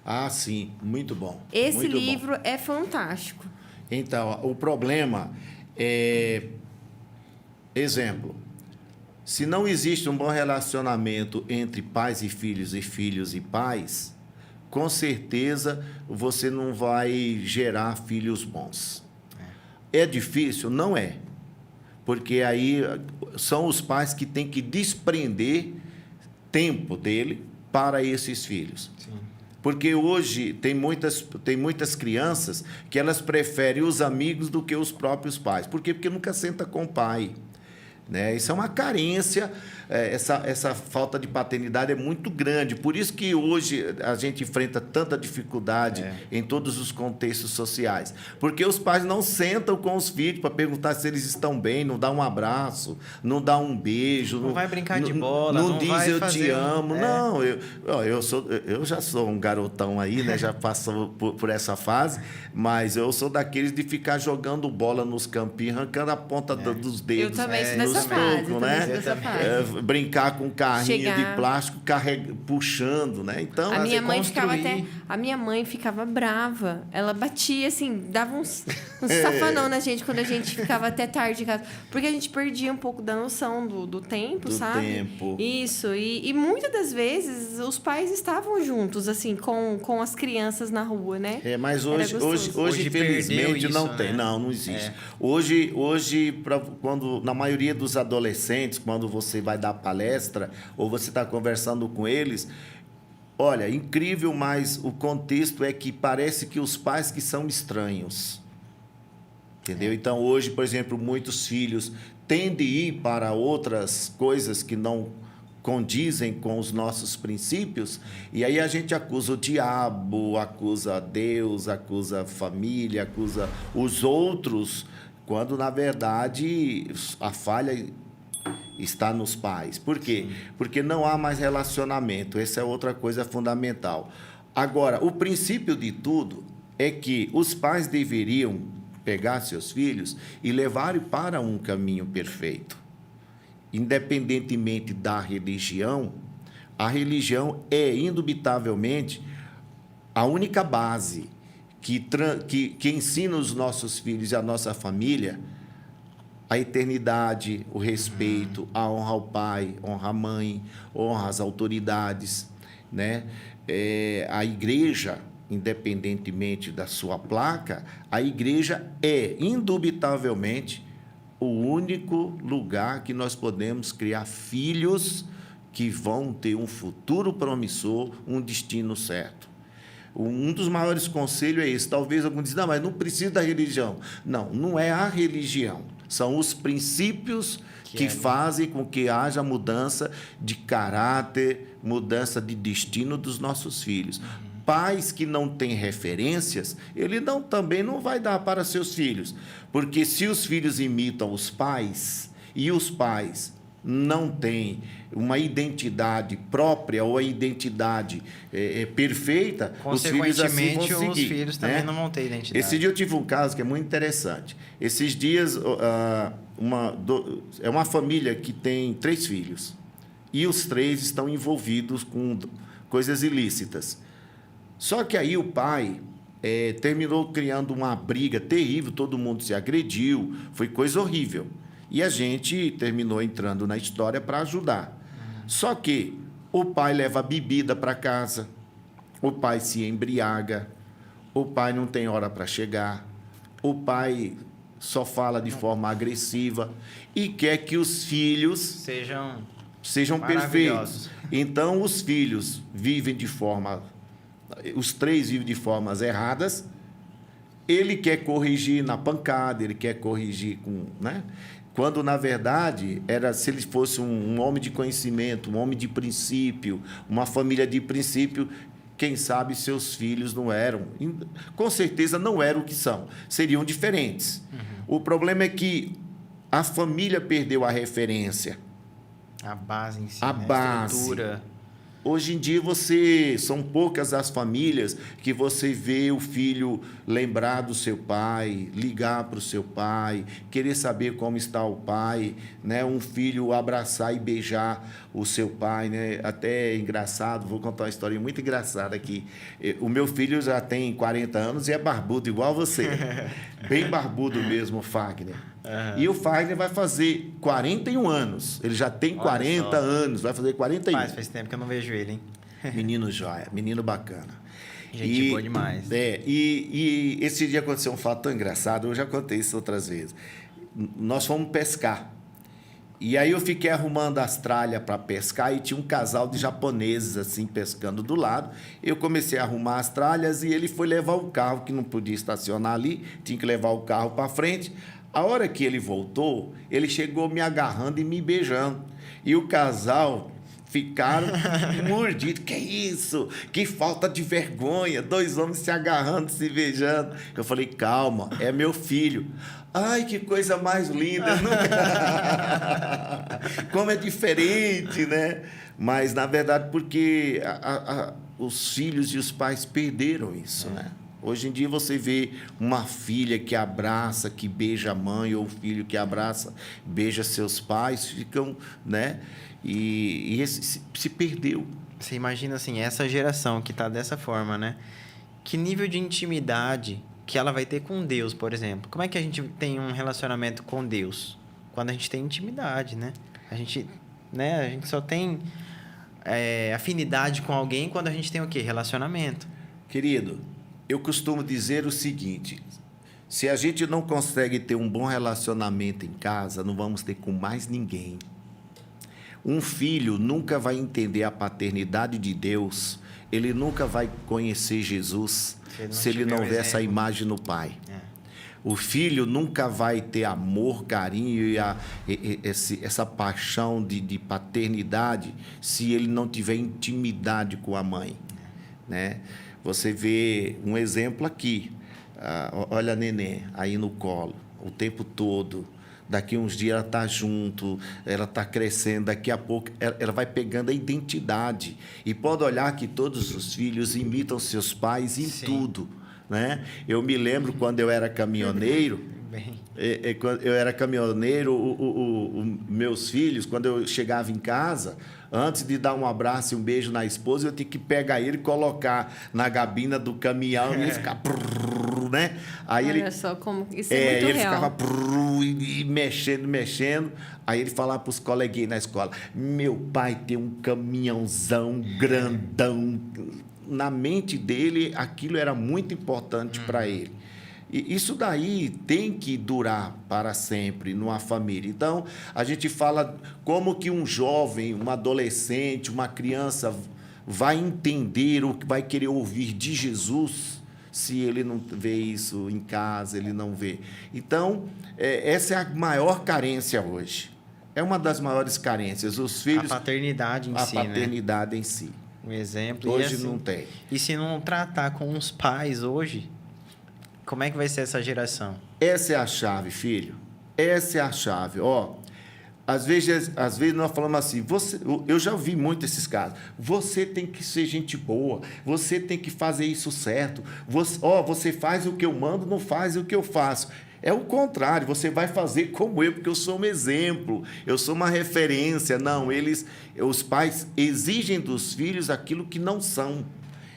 aqui, sim. Muito bom. Esse muito livro bom. é fantástico. Então, o problema é... Exemplo. Se não existe um bom relacionamento entre pais e filhos e pais, com certeza você não vai gerar filhos bons. É difícil? Não é. Porque aí são os pais que têm que desprender tempo dele para esses filhos. Sim. Porque hoje tem muitas crianças que elas preferem os amigos do que os próprios pais. Por quê? Porque nunca senta com o pai. né? Isso é uma carência, essa falta de paternidade é muito grande. Por isso que hoje a gente enfrenta tanta dificuldade em todos os contextos sociais. Porque os pais não sentam com os filhos para perguntar se eles estão bem, não dá um abraço, não dá um beijo. Não vai brincar de bola, não diz vai eu fazer te amo. Não, eu já sou um garotão aí, né? Já passou por essa fase, mas eu sou daqueles de ficar jogando bola nos campinhos, arrancando a ponta dos dedos. Eu também sou nos dessa fase. tocos, né? Brincar com um carrinho de plástico puxando, né? Então, a minha mãe ficava brava. Ela batia assim, dava uns safanão na gente quando a gente ficava até tarde em casa, porque a gente perdia um pouco da noção do tempo, sabe? Tempo. Isso. E muitas das vezes os pais estavam juntos assim com as crianças na rua, né? Mas hoje infelizmente isso, não tem, né? não existe. Hoje quando na maioria dos adolescentes, quando você vai dar palestra ou você está conversando com eles, olha, incrível, mas o contexto é que parece que os pais que são estranhos. Entendeu? Então, hoje, por exemplo, muitos filhos tendem a ir para outras coisas que não condizem com os nossos princípios, e aí a gente acusa o diabo, acusa Deus, acusa a família, acusa os outros, quando, na verdade, a falha está nos pais. Por quê? Porque não há mais relacionamento. Essa é outra coisa fundamental. Agora, o princípio de tudo é que os pais deveriam pegar seus filhos e levarem para um caminho perfeito. Independentemente da religião, a religião é, indubitavelmente, a única base que ensina os nossos filhos e a nossa família a eternidade, o respeito, a honra ao pai, honra à mãe, honra às autoridades, né? A igreja, independentemente da sua placa, a igreja é, indubitavelmente, o único lugar que nós podemos criar filhos que vão ter um futuro promissor, um destino certo. Um dos maiores conselhos é esse. Talvez alguns dizem, não, mas não precisa da religião. Não, não é a religião. São os princípios que fazem com que haja mudança de caráter, mudança de destino dos nossos filhos. Pais que não têm referências, ele também não vai dar para seus filhos. Porque se os filhos imitam os pais e os pais não têm uma identidade própria ou a identidade perfeita, os filhos assim vão seguir. Os filhos também não vão ter identidade. Esse dia eu tive um caso que é muito interessante. Esses dias, é uma família que tem 3 filhos e os 3 estão envolvidos com coisas ilícitas. Só que aí o pai terminou criando uma briga terrível, todo mundo se agrediu, foi coisa horrível. E a gente terminou entrando na história para ajudar. Só que o pai leva bebida para casa, o pai se embriaga, o pai não tem hora para chegar, o pai só fala de forma agressiva e quer que os filhos sejam perfeitos. Então, os filhos vivem os 3 vivem de formas erradas. Ele quer corrigir na pancada, ele quer corrigir com, né? Quando, na verdade, se ele fosse um homem de conhecimento, um homem de princípio, uma família de princípio, quem sabe seus filhos não eram, com certeza não eram o que são, seriam diferentes. O problema é que a família perdeu a referência. A base em si, a base. Estrutura. Hoje em dia, são poucas as famílias que você vê o filho lembrar do seu pai, ligar para o seu pai, querer saber como está o pai, né? Um filho abraçar e beijar o seu pai, né? Até é engraçado, vou contar uma história muito engraçada aqui. O meu filho já tem 40 anos e é barbudo igual você. Bem barbudo mesmo, o Fagner. E o Fagner vai fazer 41 anos. Ele já tem 40 anos, vai fazer 41. Faz tempo que eu não vejo ele, hein? Menino joia, menino bacana. Gente boa demais. E esse dia aconteceu um fato tão engraçado, eu já contei isso outras vezes. Nós fomos pescar. E aí eu fiquei arrumando as tralhas para pescar e tinha um casal de japoneses assim pescando do lado. Eu comecei a arrumar as tralhas e ele foi levar o carro, que não podia estacionar ali, tinha que levar o carro para frente. A hora que ele voltou, ele chegou me agarrando e me beijando. E o casal ficaram mordidos. Que isso? Que falta de vergonha. 2 homens se agarrando, se beijando. Eu falei, calma, é meu filho. Ai, que coisa mais linda. Como é diferente, né? Mas, na verdade, porque os filhos e os pais perderam isso, né? Hoje em dia você vê uma filha que abraça, que beija a mãe, ou um filho que abraça, beija seus pais, ficam, né? E esse se perdeu. Você imagina assim, essa geração que está dessa forma, né? Que nível de intimidade que ela vai ter com Deus, por exemplo? Como é que a gente tem um relacionamento com Deus? Quando a gente tem intimidade, né? A gente só tem afinidade com alguém quando a gente tem o quê? Relacionamento. Querido, eu costumo dizer o seguinte: se a gente não consegue ter um bom relacionamento em casa, não vamos ter com mais ninguém. Um filho nunca vai entender a paternidade de Deus, ele nunca vai conhecer Jesus se ele não vê essa imagem no pai. O filho nunca vai ter amor, carinho e essa paixão de paternidade se ele não tiver intimidade com a mãe, né? Você vê um exemplo aqui. Olha a neném aí no colo o tempo todo. Daqui uns dias ela está junto, ela está crescendo, daqui a pouco ela vai pegando a identidade. E pode olhar que todos os filhos imitam seus pais em tudo, né? Eu me lembro quando eu era caminhoneiro, quando eu era caminhoneiro, meus filhos, quando eu chegava em casa, antes de dar um abraço e um beijo na esposa, eu tinha que pegar ele e colocar na gabina do caminhão e ele ficar... né? Aí olha só como isso é muito ele real. ficava e mexendo. Aí ele falava para os coleguinhas na escola: meu pai tem um caminhãozão grandão. Na mente dele, aquilo era muito importante para ele. E isso daí tem que durar para sempre numa família. Então, a gente fala como que um jovem, um adolescente, uma criança vai entender ou vai querer ouvir de Jesus se ele não vê isso em casa, ele não vê. Então, essa é a maior carência hoje. É uma das maiores carências. Os filhos... A paternidade em si, né? A paternidade em si. Um exemplo. Hoje assim, não tem. E se não tratar com os pais hoje, como é que vai ser essa geração? Essa é a chave, filho. Essa é a chave. Às vezes nós falamos assim, eu já ouvi muito esses casos. Você tem que ser gente boa, você tem que fazer isso certo. Você faz o que eu mando, não faz o que eu faço. É o contrário, você vai fazer como eu, porque eu sou um exemplo, eu sou uma referência. Não, os pais exigem dos filhos aquilo que não são.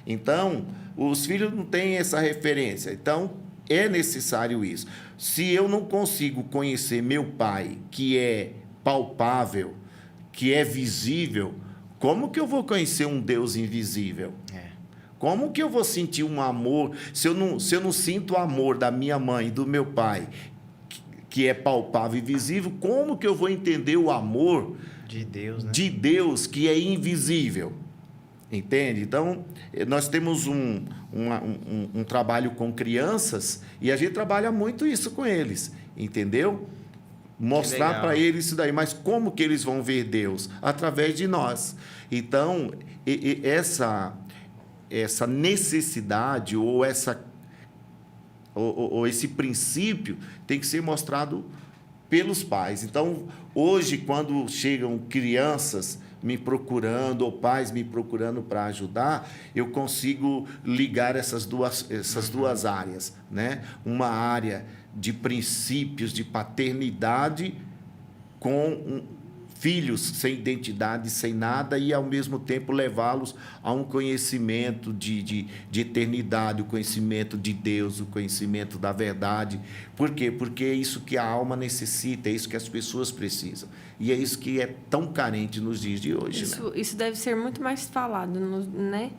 Então, os filhos não têm essa referência. Então, é necessário isso. Se eu não consigo conhecer meu pai, que é palpável, que é visível, como que eu vou conhecer um Deus invisível? Como que eu vou sentir um amor se eu não sinto o amor da minha mãe e do meu pai, que é palpável e visível? Como que eu vou entender o amor de Deus, né? De Deus, que é invisível? Entende? Então, nós temos um trabalho com crianças e a gente trabalha muito isso com eles, entendeu? Mostrar para eles isso daí. Mas como que eles vão ver Deus? Através de nós. Então, essa necessidade ou esse princípio tem que ser mostrado pelos pais. Então, hoje, quando chegam crianças me procurando ou pais me procurando para ajudar, eu consigo ligar essas duas áreas, né? Uma área de princípios de paternidade com filhos sem identidade, sem nada, e ao mesmo tempo levá-los a um conhecimento de eternidade, o conhecimento de Deus, o conhecimento da verdade. Por quê? Porque é isso que a alma necessita, é isso que as pessoas precisam. E é isso que é tão carente nos dias de hoje. Isso deve ser muito mais falado, né?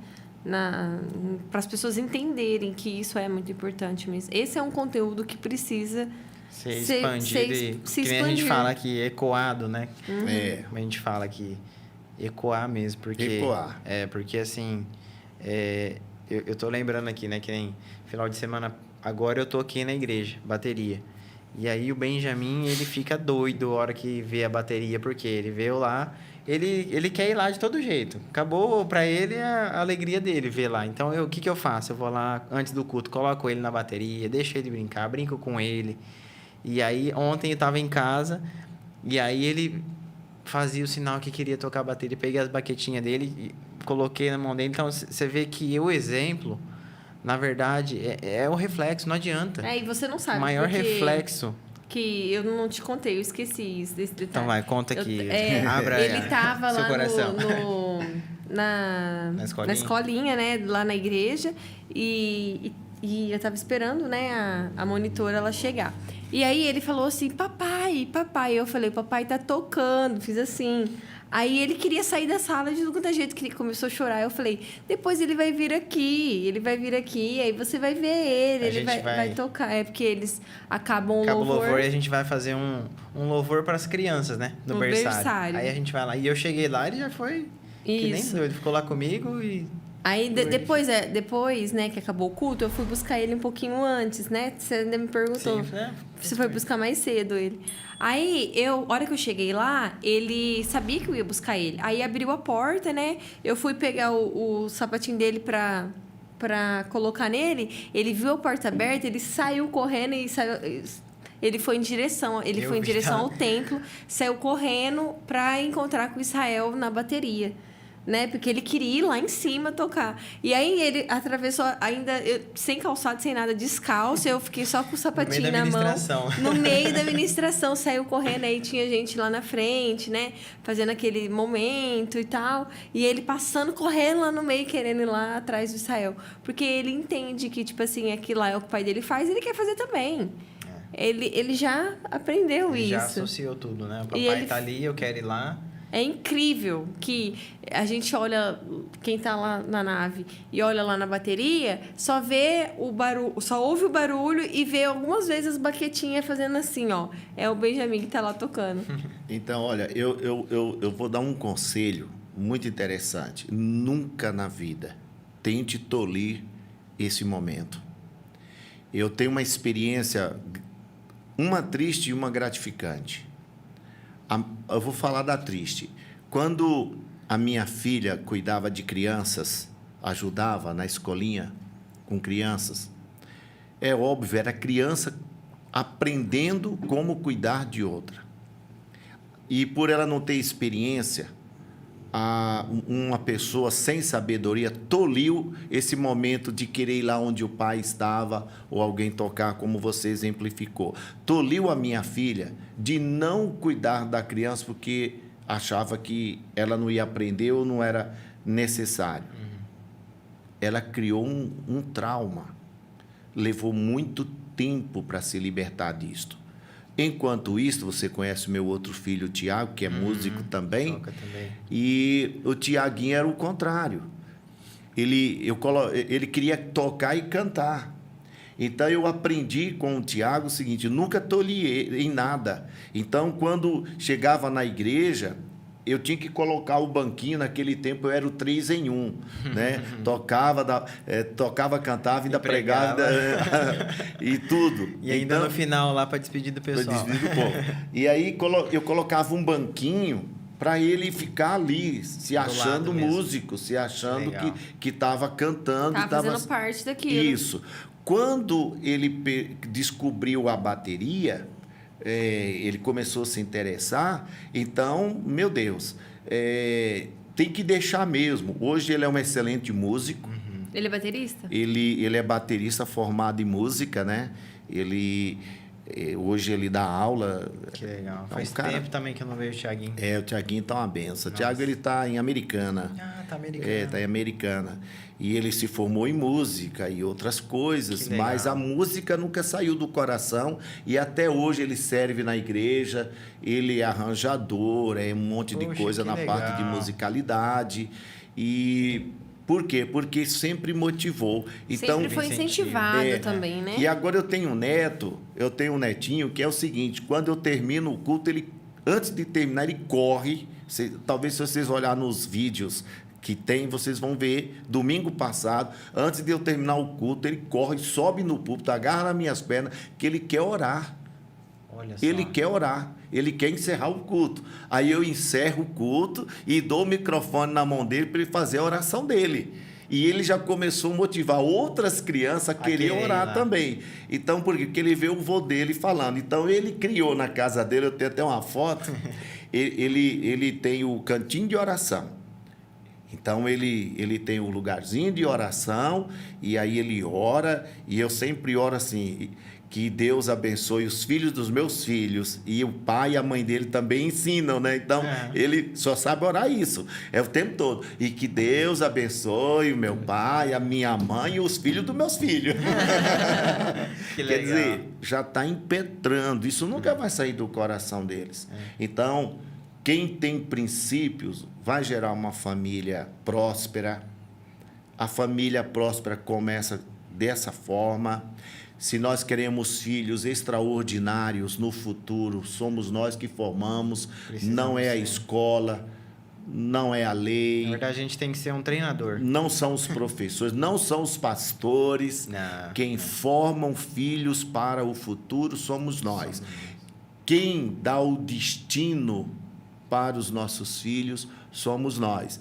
Para as pessoas entenderem que isso é muito importante mesmo. Esse é um conteúdo que precisa ser expandido, que nem a gente fala aqui, ecoado, né? Como a gente fala aqui, ecoar mesmo, porque... Ecoar. Porque assim, eu tô lembrando aqui, né, que nem final de semana, agora eu tô aqui na igreja, bateria, E aí o Benjamin, ele fica doido a hora que vê a bateria, porque ele veio lá, ele quer ir lá de todo jeito. Acabou pra ele a alegria dele ver lá. Então, o que eu faço? Eu vou lá antes do culto, coloco ele na bateria, deixo ele brincar, brinco com ele. E aí, ontem eu tava em casa, e aí ele fazia o sinal que queria tocar a bateria. Peguei as baquetinhas dele e coloquei na mão dele. Então, você vê que o exemplo, na verdade, é o reflexo, não adianta. E você não sabe. O maior reflexo. Que eu não te contei, eu esqueci desse detalhe. Então vai, conta aqui. Abra ele tava seu lá coração. na escolinha, né? Lá na igreja. E eu tava esperando, né? A monitora ela chegar. E aí ele falou assim, papai. Eu falei, papai tá tocando. Fiz assim. Aí ele queria sair da sala de todo jeito, que ele começou a chorar. Eu falei, depois ele vai vir aqui, aí você vai ver ele, ele vai tocar. É porque eles acabam o louvor e a gente vai fazer um louvor para as crianças, né? No berçário. Aí a gente vai lá. E eu cheguei lá, ele já foi que nem doido. Ele ficou lá comigo e... Aí, depois, né, que acabou o culto, eu fui buscar ele um pouquinho antes, né? Você ainda me perguntou. Sim, você foi buscar mais cedo ele. Aí, a hora que eu cheguei lá, ele sabia que eu ia buscar ele. Aí, abriu a porta, né? Eu fui pegar o sapatinho dele pra colocar nele. Ele viu a porta aberta, ele saiu correndo e saiu... Ele foi em direção ao templo, saiu correndo pra encontrar com Israel na bateria. Né? Porque ele queria ir lá em cima tocar. E aí ele atravessou ainda sem calçado, sem nada, descalço. Eu fiquei só com o sapatinho na mão. No meio da ministração. Saiu correndo, aí tinha gente lá na frente, né? Fazendo aquele momento e tal. E ele passando, correndo lá no meio, querendo ir lá atrás do Israel. Porque ele entende que, tipo assim, aquilo lá é o que o pai dele faz, ele quer fazer também. Ele já aprendeu isso. Já associou tudo, né? O papai tá ali, eu quero ir lá. É incrível que a gente olha, quem tá lá na nave e olha lá na bateria, só vê o barulho, só ouve o barulho e vê algumas vezes as baquetinhas fazendo assim, ó. É o Benjamin que tá lá tocando. Então, olha, eu vou dar um conselho muito interessante. Nunca na vida tente tolir esse momento. Eu tenho uma experiência, uma triste e uma gratificante. Eu vou falar da triste. Quando a minha filha cuidava de crianças, ajudava na escolinha com crianças, é óbvio, era criança aprendendo como cuidar de outra. E por ela não ter experiência, uma pessoa sem sabedoria toliu esse momento de querer ir lá onde o pai estava ou alguém tocar, como você exemplificou. Toliu a minha filha de não cuidar da criança porque achava que ela não ia aprender ou não era necessário. Ela criou um trauma. Levou muito tempo para se libertar disto. Enquanto isso, você conhece o meu outro filho, o Tiago, que é músico também. Toca também. E o Tiaguinho era o contrário. Ele queria tocar e cantar. Então, eu aprendi com o Tiago o seguinte, nunca tolhi em nada. Então, quando chegava na igreja, eu tinha que colocar o banquinho, naquele tempo eu era o 3 em 1, né? Tocava, cantava, ainda pregava e tudo. E ainda no final lá para despedir do pessoal. Despedir do povo. E aí eu colocava um banquinho para ele ficar ali, se achando músico, se achando que estava cantando. Estava fazendo parte daquilo. Isso. Quando ele descobriu a bateria... ele começou a se interessar, então, meu Deus, tem que deixar mesmo. Hoje ele é um excelente músico. Ele é baterista? Ele é baterista formado em música, né? Hoje ele dá aula. Que legal. Faz tempo também que eu não vejo o Thiaguinho. O Thiaguinho tá uma benção. O Thiago, ele tá em Americana. Tá Americana. Tá em Americana. E ele se formou em música e outras coisas, mas a música nunca saiu do coração e até hoje ele serve na igreja, ele é arranjador, um monte de coisa na parte de musicalidade. E por quê? Porque sempre motivou. Então, sempre foi incentivado também, né? E agora eu tenho um netinho que é o seguinte, quando eu termino o culto, antes de terminar, ele corre. Talvez se vocês olharem nos vídeos que tem, vocês vão ver, domingo passado, antes de eu terminar o culto, ele corre, sobe no púlpito, agarra nas minhas pernas, que ele quer orar. Olha só. Ele quer orar, ele quer encerrar o culto. Aí eu encerro o culto e dou o microfone na mão dele para ele fazer a oração dele. E ele já começou a motivar outras crianças a querer orar também. Então, por quê? Porque ele vê o vô dele falando. Então, ele criou na casa dele, eu tenho até uma foto, ele tem o cantinho de oração. Então, ele tem o lugarzinho de oração, e aí ele ora, e eu sempre oro assim, que Deus abençoe os filhos dos meus filhos, e o pai e a mãe dele também ensinam, né? Então, ele só sabe orar isso, é o tempo todo. E que Deus abençoe o meu pai, a minha mãe e os filhos dos meus filhos. Que legal. Quer dizer, já está impetrando, isso nunca vai sair do coração deles. Então, quem tem princípios vai gerar uma família próspera. A família próspera começa dessa forma. Se nós queremos filhos extraordinários no futuro, somos nós que formamos, não é a escola, não é a lei. Na verdade, a gente tem que ser um treinador. Não são os professores, não são os pastores. Não. Quem formam filhos para o futuro somos nós. Quem dá o destino para os nossos filhos somos nós.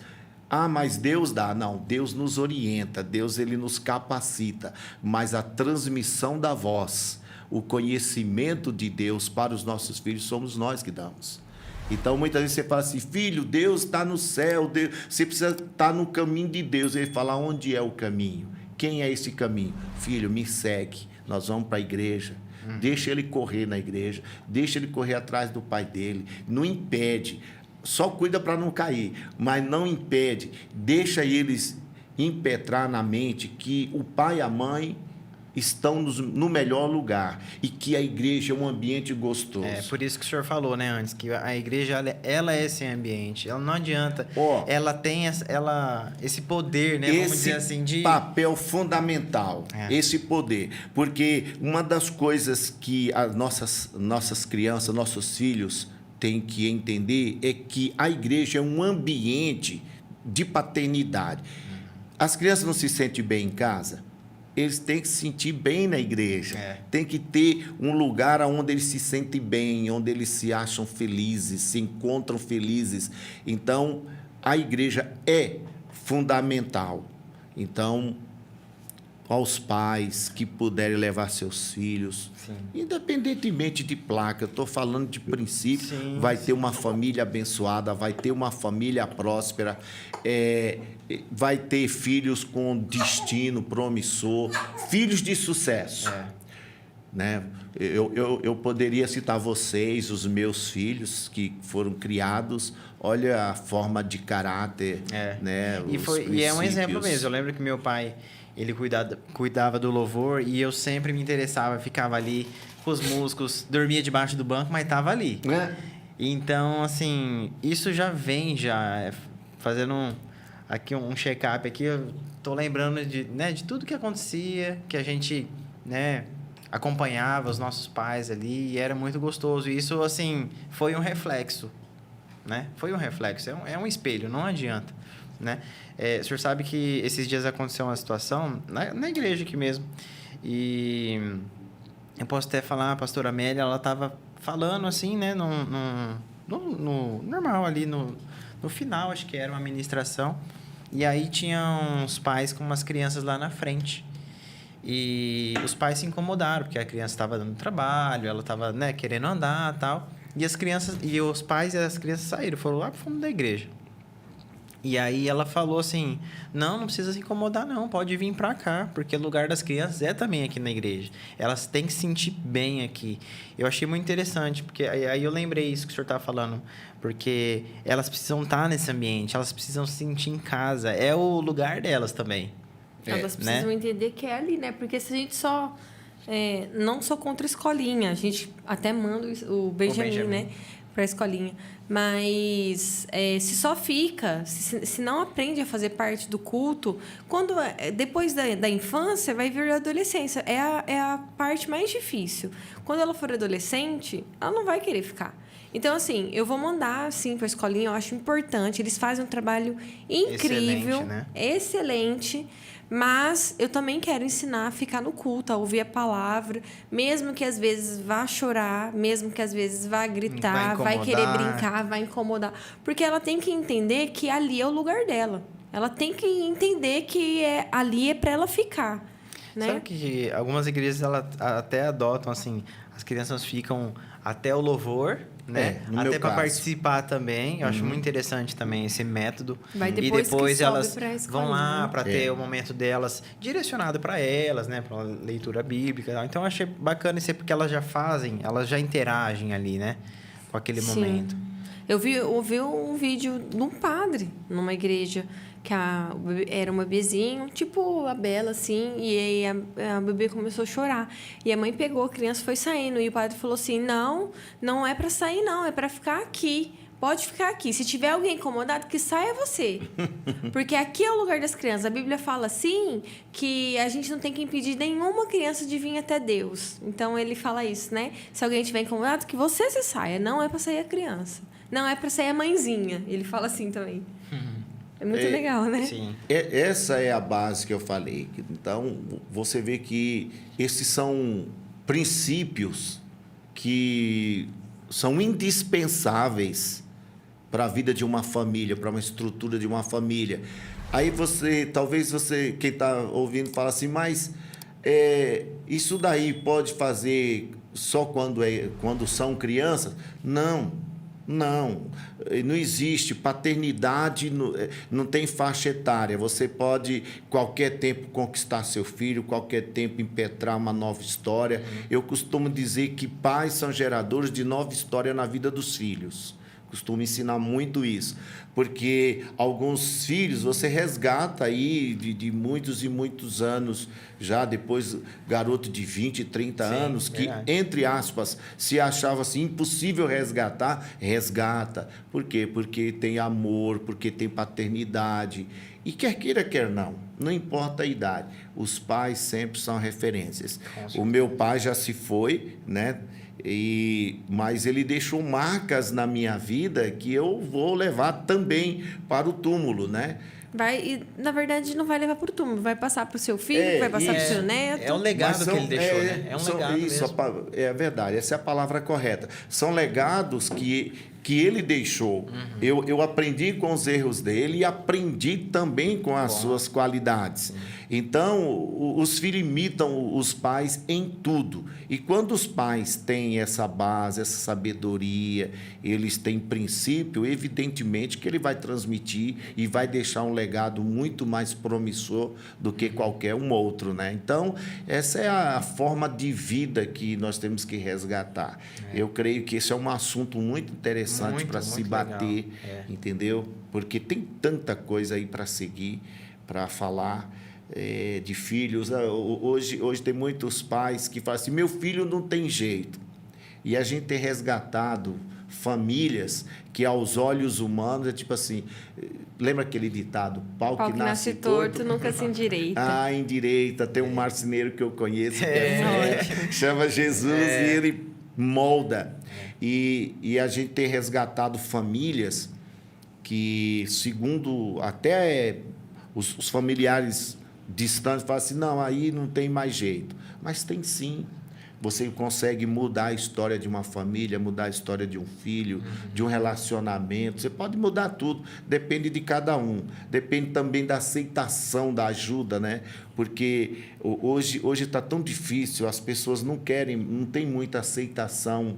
Ah, mas Deus dá. Não, Deus nos orienta, Deus ele nos capacita. Mas a transmissão da voz, o conhecimento de Deus para os nossos filhos, somos nós que damos. Então, muitas vezes você fala assim, filho, Deus está no céu, Deus, você precisa estar no caminho de Deus. Ele fala, onde é o caminho? Quem é esse caminho? Filho, me segue, nós vamos para a igreja. Deixa ele correr na igreja, deixa ele correr atrás do pai dele, não impede. Só cuida para não cair, mas não impede. Deixa eles impetrar na mente que o pai e a mãe estão no melhor lugar e que a igreja é um ambiente gostoso. É por isso que o senhor falou, né, antes, que a igreja ela é esse ambiente. Ela não adianta. Ela tem esse poder, né? Vamos dizer assim, de papel fundamental, esse poder. Porque uma das coisas que as nossas crianças, nossos filhos têm que entender é que a igreja é um ambiente de paternidade. As crianças não se sentem bem em casa, eles têm que se sentir bem na igreja. Tem que ter um lugar onde eles se sentem bem, onde eles se acham felizes, se encontram felizes. Então, a igreja é fundamental. Então, aos pais que puderem levar seus filhos, independentemente de placa, eu estou falando de princípio, vai ter uma família abençoada, vai ter uma família próspera, vai ter filhos com destino promissor, filhos de sucesso. Né? Eu poderia citar vocês, os meus filhos que foram criados, olha a forma de caráter, né? E é um exemplo mesmo. Eu lembro que meu pai, ele cuidava do louvor e eu sempre me interessava, ficava ali com os músicos, dormia debaixo do banco, mas estava ali. Então, assim, isso já vem fazendo aqui um check-up aqui, eu tô lembrando de tudo que acontecia, que a gente, né, acompanhava os nossos pais ali e era muito gostoso. E isso, assim, foi um reflexo, né? Foi um reflexo, é um espelho, não adianta, né? O senhor sabe que esses dias aconteceu uma situação na igreja aqui mesmo, e eu posso até falar, a pastora Amélia, ela estava falando assim, né, no normal ali, no final, acho que era uma ministração, e aí tinha uns pais com umas crianças lá na frente, e os pais se incomodaram, porque a criança estava dando trabalho, ela estava, né, querendo andar e tal, e os pais e as crianças saíram, foram lá pro fundo da igreja. E aí ela falou assim, não precisa se incomodar não, pode vir para cá, porque o lugar das crianças é também aqui na igreja. Elas têm que se sentir bem aqui. Eu achei muito interessante, porque aí eu lembrei isso que o senhor estava falando, porque elas precisam estar nesse ambiente, elas precisam se sentir em casa, é o lugar delas também. Elas precisam entender que é ali, né? Porque se a gente só... não sou contra a escolinha, a gente até manda o Benjamin, né? Para a escolinha. Mas se só fica, se não aprende a fazer parte do culto, depois da infância, vai vir a adolescência. É a parte mais difícil. Quando ela for adolescente, ela não vai querer ficar. Então, assim, eu vou mandar, assim, para a escolinha, eu acho importante. Eles fazem um trabalho incrível, Excelente, né? excelente, mas eu também quero ensinar a ficar no culto, a ouvir a palavra, mesmo que às vezes vá chorar, mesmo que às vezes vá gritar, vai querer brincar, vai incomodar. Porque ela tem que entender que ali é o lugar dela. Ela tem que entender que ali é para ela ficar. Né? Sabe que algumas igrejas ela até adotam assim, as crianças ficam até o louvor, né? No Até meu para caso. participar também. Eu acho muito interessante também esse método. Vai E depois que depois sobe elas pra vão lá escolinha. para ter o momento delas direcionado para elas, né? Para leitura bíblica. E tal. Então eu achei bacana isso aí, porque elas já fazem, elas já interagem ali, né? Com aquele Sim. momento. Eu vi um vídeo de um padre numa igreja que era um bebezinho, tipo a Bela, assim, e aí a bebê começou a chorar. E a mãe pegou a criança e foi saindo. E o padre falou assim, não é para sair, não, é para ficar aqui. Pode ficar aqui. Se tiver alguém incomodado, que saia você. Porque aqui é o lugar das crianças. A Bíblia fala assim que a gente não tem que impedir nenhuma criança de vir até Deus. Então, ele fala isso, né? Se alguém estiver incomodado, que você se saia. Não é para sair a criança. Não é para sair a mãezinha. Ele fala assim também. É muito legal, né? Sim. Essa é a base que eu falei. Então, você vê que esses são princípios que são indispensáveis para a vida de uma família, para uma estrutura de uma família. Aí talvez você, quem está ouvindo, fala assim, mas isso daí pode fazer só quando são crianças? Não existe paternidade, não tem faixa etária. Você pode, qualquer tempo, conquistar seu filho, qualquer tempo, impetrar uma nova história. Eu costumo dizer que pais são geradores de nova história na vida dos filhos. Costumo ensinar muito isso, porque alguns filhos você resgata aí de muitos e muitos anos, já depois garoto de 20, 30 anos, que, entre aspas, se achava assim, impossível resgatar, resgata. Por quê? Porque tem amor, porque tem paternidade. E quer queira, quer não importa a idade, os pais sempre são referências. O meu pai já se foi, né? Mas ele deixou marcas na minha vida que eu vou levar também para o túmulo, né? Na verdade, não vai levar para o túmulo, vai passar para o seu filho, vai passar para o seu neto. É um legado que ele deixou, né? É um legado isso, mesmo. É verdade, essa é a palavra correta. São legados que ele deixou. Eu aprendi com os erros dele e aprendi também com as suas qualidades. Então, os filhos imitam os pais em tudo. E quando os pais têm essa base, essa sabedoria, eles têm princípio, evidentemente que ele vai transmitir e vai deixar um legado muito mais promissor do que qualquer um outro, né? Então, essa é a forma de vida que nós temos que resgatar. Eu creio que esse é um assunto muito interessante para se bater, entendeu? Porque tem tanta coisa aí para seguir, para falar de filhos. Hoje tem muitos pais que falam assim, meu filho não tem jeito. E a gente tem resgatado famílias que aos olhos humanos é tipo assim, lembra aquele ditado, pau que nasce torto nunca se endireita. Endireita. Tem um marceneiro que eu conheço que chama Jesus e ele molda. E a gente tem resgatado famílias que, segundo até os familiares distantes, falam assim, não, aí não tem mais jeito. Mas tem sim. Você consegue mudar a história de uma família, mudar a história de um filho, de um relacionamento. Você pode mudar tudo, depende de cada um. Depende também da aceitação, da ajuda, né? Porque hoje está tão difícil, as pessoas não tem muita aceitação.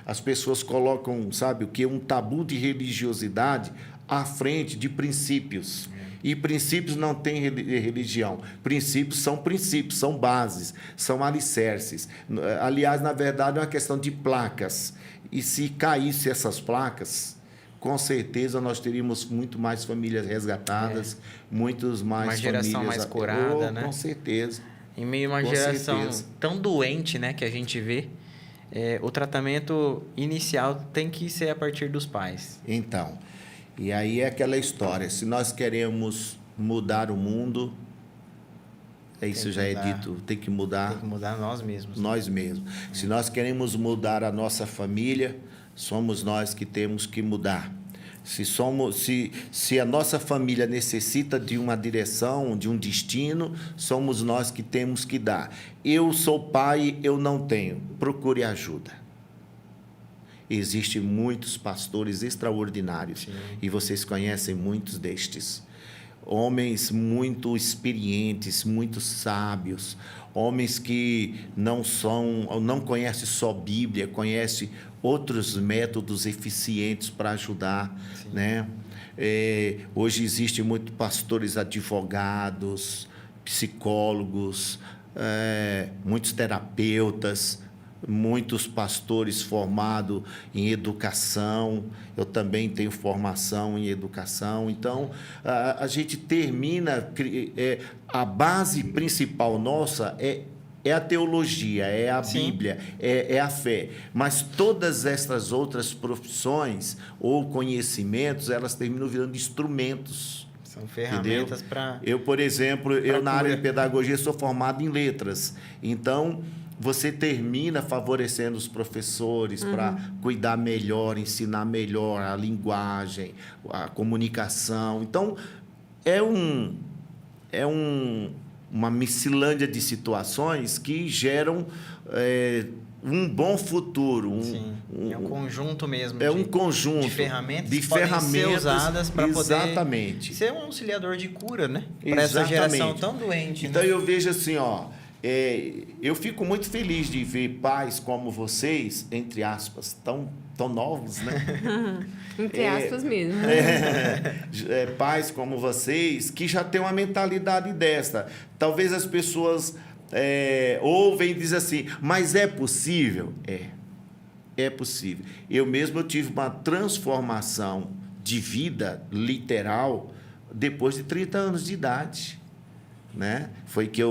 As pessoas colocam, sabe, o que? Um tabu de religiosidade à frente de princípios. E princípios não têm religião. Princípios, são bases, são alicerces. Aliás, na verdade, é uma questão de placas. E se caísse essas placas, com certeza nós teríamos muito mais famílias resgatadas, muitos mais uma geração famílias mais curada, né? Com certeza. Em meio a uma geração tão doente, né, que a gente vê, o tratamento inicial tem que ser a partir dos pais. Então, e aí é aquela história, se nós queremos mudar o mundo, isso já é dito, tem que mudar. Tem que mudar nós mesmos. Nós mesmos. Se nós queremos mudar a nossa família, somos nós que temos que mudar. Se a nossa família necessita de uma direção, de um destino, somos nós que temos que dar. Eu sou pai, eu não tenho. Procure ajuda. Existem muitos pastores extraordinários. Sim. E vocês conhecem muitos destes. Homens muito experientes, muito sábios, homens que não conhecem só Bíblia, conhecem outros métodos eficientes para ajudar, né? Hoje existem muitos pastores advogados, psicólogos, muitos terapeutas, muitos pastores formados em educação. Eu também tenho formação em educação. Então, a gente termina... a base principal nossa é a teologia, é a Bíblia, é a fé. Mas todas essas outras profissões ou conhecimentos, elas terminam virando instrumentos. São ferramentas para... Eu, por exemplo, na área de pedagogia, sou formado em letras. Então... você termina favorecendo os professores para cuidar melhor, ensinar melhor a linguagem, a comunicação. Então, uma miscelânea de situações que geram um bom futuro. É um conjunto mesmo. Um conjunto de ferramentas que podem ser usadas para poder ser um auxiliador de cura, né? Para essa geração tão doente. Então, né? eu vejo assim, eu fico muito feliz de ver pais como vocês, entre aspas, tão novos, né? Entre aspas mesmo. Pais como vocês que já têm uma mentalidade desta. Talvez as pessoas ouvem e dizem assim, mas é possível? É possível. Eu mesmo tive uma transformação de vida literal depois de 30 anos de idade, né? Foi que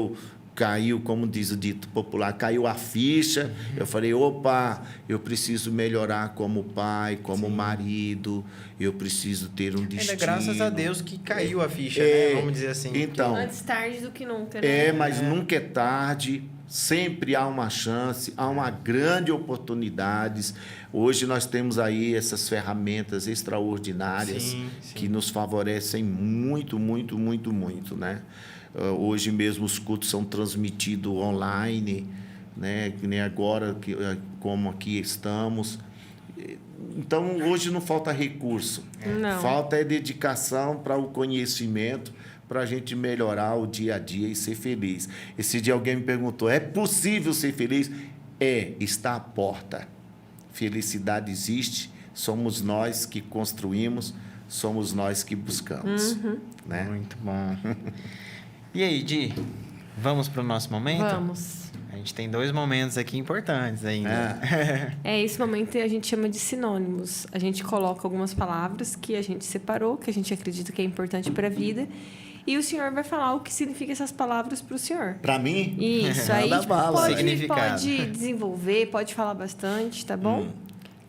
caiu, como diz o dito popular, caiu a ficha. Eu falei, opa, eu preciso melhorar como pai, como marido, eu preciso ter um destino. Ainda graças a Deus que caiu a ficha, né? Vamos dizer assim. Então, antes tarde do que nunca, né? Mas nunca é tarde, sempre há uma chance, há uma grande oportunidade. Hoje nós temos aí essas ferramentas extraordinárias que nos favorecem muito, muito, muito, muito, né? Hoje mesmo os cultos são transmitidos online, né? Que nem agora, como aqui estamos. Então, hoje não falta recurso. Não. Falta dedicação para o conhecimento, para a gente melhorar o dia a dia e ser feliz. Esse dia alguém me perguntou, é possível ser feliz? Está à porta. Felicidade existe, somos nós que construímos, somos nós que buscamos. Né? Muito bom. E aí, Di, vamos para o nosso momento? Vamos. A gente tem 2 momentos aqui importantes ainda. Esse momento a gente chama de sinônimos. A gente coloca algumas palavras que a gente separou, que a gente acredita que é importante para a vida. E o senhor vai falar o que significa essas palavras para o senhor. Para mim? Isso. Aí pode desenvolver, pode falar bastante, tá bom?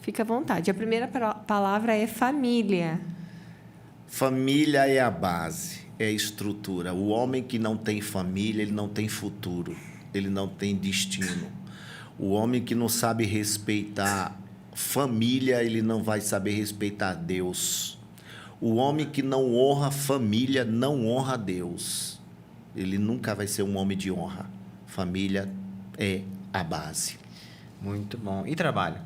Fica à vontade. A primeira palavra é família. Família é a base. É estrutura. O homem que não tem família, ele não tem futuro, ele não tem destino. O homem que não sabe respeitar família, ele não vai saber respeitar Deus. O homem que não honra família, não honra Deus. Ele nunca vai ser um homem de honra. Família é a base. Muito bom. E trabalho?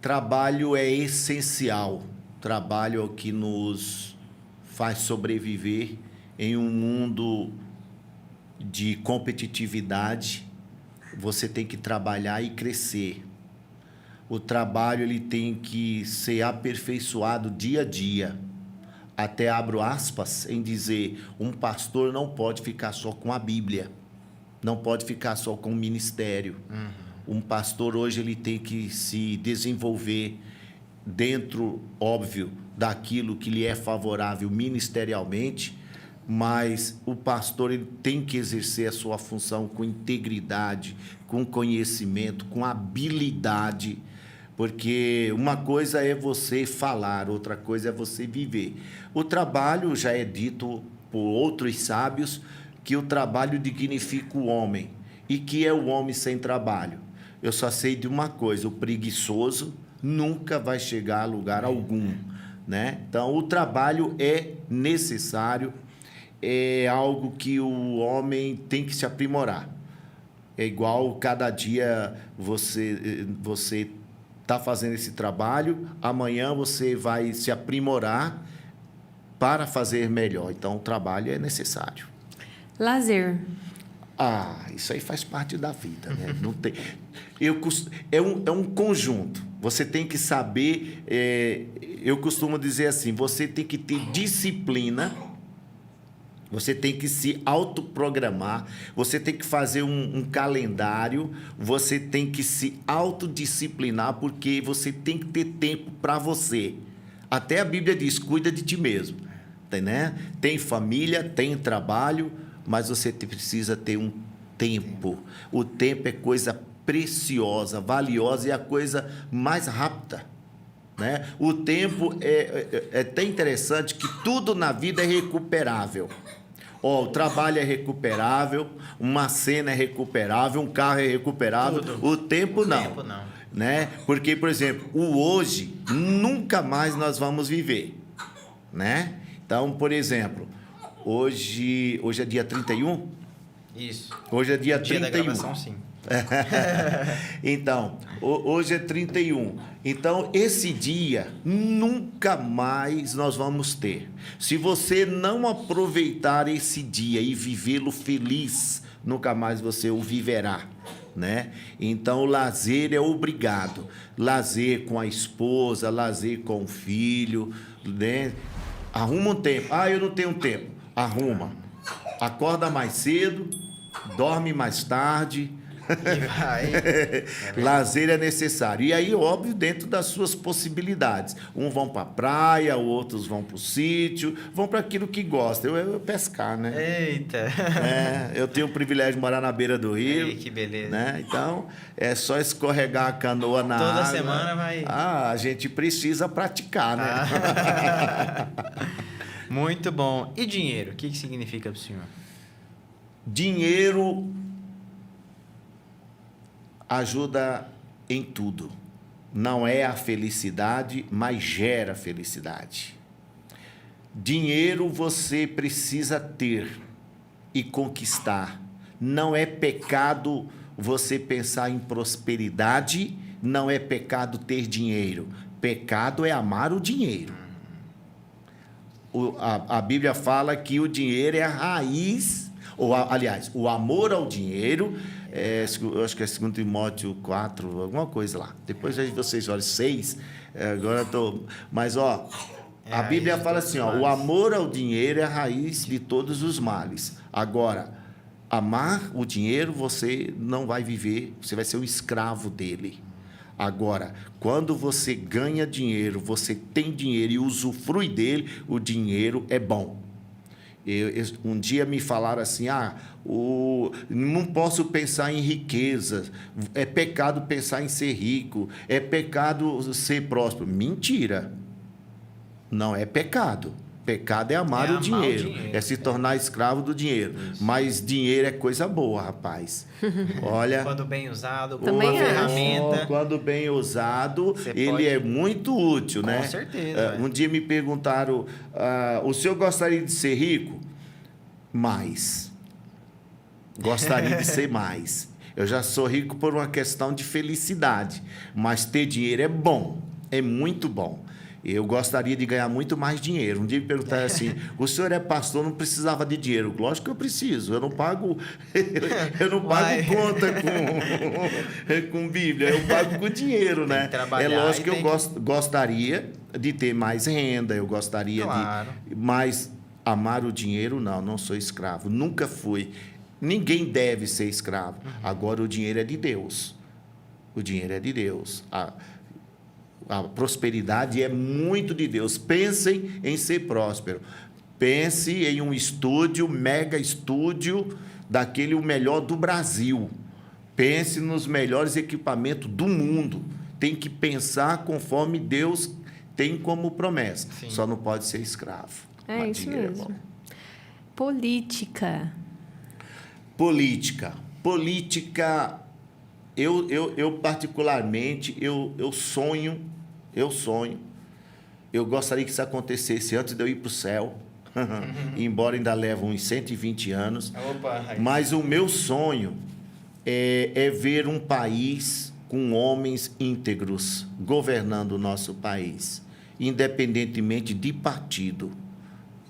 Trabalho é essencial. Trabalho é o que nos faz sobreviver em um mundo de competitividade. Você tem que trabalhar e crescer. O trabalho ele tem que ser aperfeiçoado dia a dia. Até abro aspas em dizer, um pastor não pode ficar só com a Bíblia, não pode ficar só com o ministério. Um pastor hoje ele tem que se desenvolver dentro, óbvio, daquilo que lhe é favorável ministerialmente, mas o pastor ele tem que exercer a sua função com integridade, com conhecimento, com habilidade, porque uma coisa é você falar, outra coisa é você viver. O trabalho, já é dito por outros sábios, que o trabalho dignifica o homem. E que é o homem sem trabalho? Eu só sei de uma coisa, o preguiçoso nunca vai chegar a lugar algum, né? Então, o trabalho é necessário, é algo que o homem tem que se aprimorar. É igual cada dia você está fazendo esse trabalho, amanhã você vai se aprimorar para fazer melhor. Então, o trabalho é necessário. Lazer. Isso aí faz parte da vida, né? Não tem, é um conjunto. Você tem que saber, eu costumo dizer assim, você tem que ter disciplina, você tem que se autoprogramar, você tem que fazer um calendário, você tem que se autodisciplinar, porque você tem que ter tempo para você. Até a Bíblia diz, cuida de ti mesmo. Né? Tem família, tem trabalho, mas você precisa ter um tempo. O tempo é coisa preciosa, valiosa e a coisa mais rápida. Né? O tempo é tão interessante que tudo na vida é recuperável. O trabalho é recuperável, uma cena é recuperável, um carro é recuperável, tudo. O tempo não. Né? Porque, por exemplo, o hoje nunca mais nós vamos viver. Né? Então, por exemplo, hoje é dia 31? Isso. Hoje é dia 31. Da gravação, sim. Então, hoje é 31. Então, esse dia nunca mais nós vamos ter. Se você não aproveitar esse dia e vivê-lo feliz, nunca mais você o viverá. Né? Então, o lazer é obrigado. Lazer com a esposa, lazer com o filho, né? Arruma um tempo. Eu não tenho tempo. Arruma. Acorda mais cedo, dorme mais tarde. E vai. Lazer é necessário. E aí, óbvio, dentro das suas possibilidades. Uns vão para a praia, outros vão para o sítio, vão para aquilo que gostam. Eu pescar, né? Eita! Eu tenho o privilégio de morar na beira do rio. Ei, que beleza. Né? Então, é só escorregar a canoa na água. Toda semana vai... A gente precisa praticar, né? Muito bom. E dinheiro? O que significa para o senhor? Dinheiro ajuda em tudo. Não é a felicidade, mas gera felicidade. Dinheiro você precisa ter e conquistar. Não é pecado você pensar em prosperidade, não é pecado ter dinheiro. Pecado é amar o dinheiro. A Bíblia fala que o dinheiro é a raiz, aliás, o amor ao dinheiro, eu acho que é 2 Timóteo 4, alguma coisa lá. Depois vocês olham, 6, agora eu estou... Mas, a Bíblia fala assim, o amor ao dinheiro é a raiz de todos os males. Agora, amar o dinheiro, você não vai viver, você vai ser um escravo dele. Agora, quando você ganha dinheiro, você tem dinheiro e usufrui dele, o dinheiro é bom. Um dia me falaram assim, não posso pensar em riqueza, é pecado pensar em ser rico, é pecado ser próspero. Mentira, não é pecado. Pecado é amar o dinheiro, é se tornar escravo do dinheiro. Isso. Mas dinheiro é coisa boa, rapaz. Olha, quando bem usado, como uma ferramenta. Quando bem usado, ele é muito útil, né? Com certeza. Um dia me perguntaram, o senhor gostaria de ser rico? Mais. Gostaria de ser mais. Eu já sou rico por uma questão de felicidade, mas ter dinheiro é bom, é muito bom. Eu gostaria de ganhar muito mais dinheiro. Um dia me perguntaram assim, o senhor é pastor, não precisava de dinheiro. Lógico que eu preciso, eu não pago conta com Bíblia, eu pago com dinheiro, né? É lógico que eu gostaria de ter mais renda, eu gostaria de... Mas amar o dinheiro, não sou escravo, nunca fui. Ninguém deve ser escravo. Agora, o dinheiro é de Deus. O dinheiro é de Deus. A prosperidade é muito de Deus. Pensem em ser próspero. Pense em um estúdio, mega estúdio, daquele o melhor do Brasil. Pense nos melhores equipamentos do mundo. Tem que pensar conforme Deus tem como promessa. Sim. Só não pode ser escravo. Mas isso mesmo. Política. Política Eu particularmente, eu sonho, eu gostaria que isso acontecesse antes de eu ir para o céu, embora ainda leve uns 120 anos. Opa, Mas o meu sonho é ver um país com homens íntegros governando o nosso país, independentemente de partido.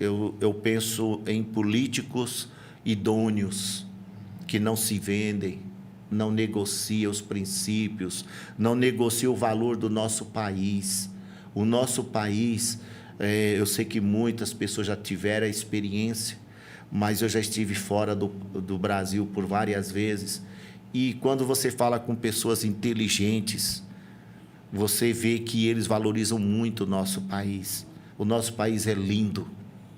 Eu penso em políticos idôneos, que não se vendem, não negociam os princípios, não negociam o valor do nosso país. O nosso país, eu sei que muitas pessoas já tiveram a experiência, mas eu já estive fora do Brasil por várias vezes. E quando você fala com pessoas inteligentes, você vê que eles valorizam muito o nosso país. O nosso país é lindo,